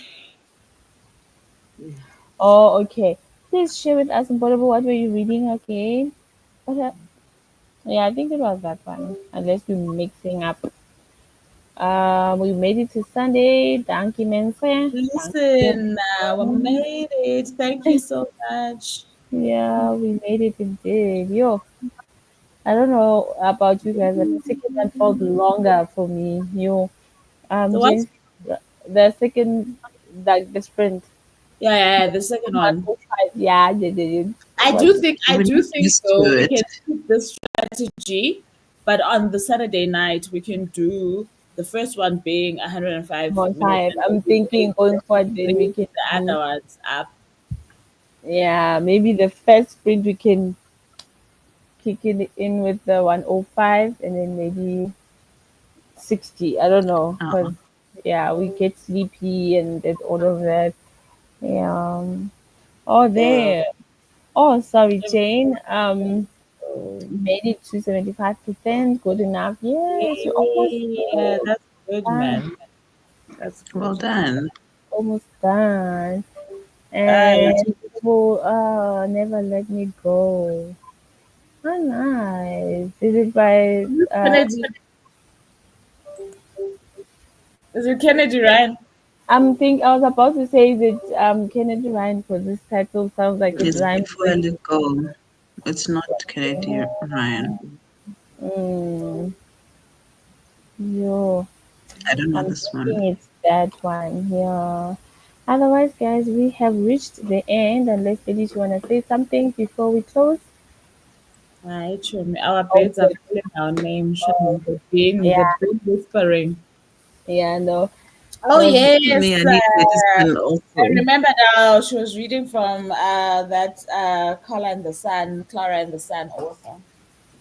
Oh, okay. Please share with us, Mbolobo, what were you reading again? Okay. Yeah, I think it was that one. Unless we're mixing up. We made it to Sunday. Donkey Mensa. Listen, we made it. Thank you so much. Yeah, we made it indeed. Yo, I don't know about you guys, but the second one felt longer for me. You, So what? James, the second, like the sprint. Yeah, yeah, yeah, the second one. Yeah, they did. I Was do think I We're do not think used though to we it. can keep this strategy, but on the Saturday night we can do the first one being 105 on minutes time. and then I'm we thinking going forward, then we bring can the do. other ones up. Yeah, maybe the first sprint we can kick it in with the 105, and then maybe 60. I don't know, Uh, cause yeah, we get sleepy and did all of that. Yeah. Oh, Yeah. there. Oh, sorry, Um, Jane. so, Made it to 75%. Good enough. Yes, you're almost yeah, there. that's good, Done. man. That's well good. done. Almost done. Ah, And it will never let me go. Oh, nice. Is it by Kennedy, is it Kennedy, right? I was about to say that Kennedy Ryan, because this title sounds like it It's rhymes before I with let go. It's not Kennedy Ryan. mm, yo. I don't know I'm this one. thinking it's that one. Yeah. Otherwise, guys, we have reached the end. Unless ladies, you wanna say something before we close? Right, sure. Our Oh, beds are good. calling our name, Oh, Shannon. The yeah, brain whispering. yeah, no, Oh cause Me, yes, I need medicine also. I remember now. She was reading from that Clara and the Sun, Clara and the Sun author.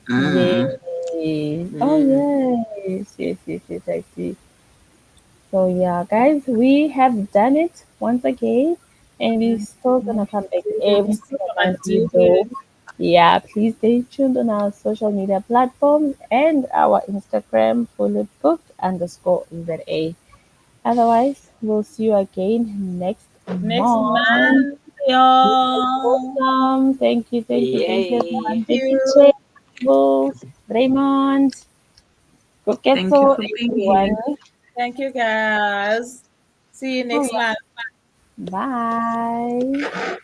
yes. Mm. Oh, Mm. yes, yes, yes, yes. I see. So yeah, guys, we have done it once again, and we're still gonna come back We every still single gonna Monday. do So it. yeah, please stay tuned on our social media platforms and our Instagram, bulletbook_ZA. Otherwise, we'll see you again next Next month. month, y'all. Awesome. Thank you, Yay. everyone. Thank Thank you, you. Chable, Raymond, Thank you Koketso, for being here. everyone. Thank you, guys. See you All next right. month. Bye.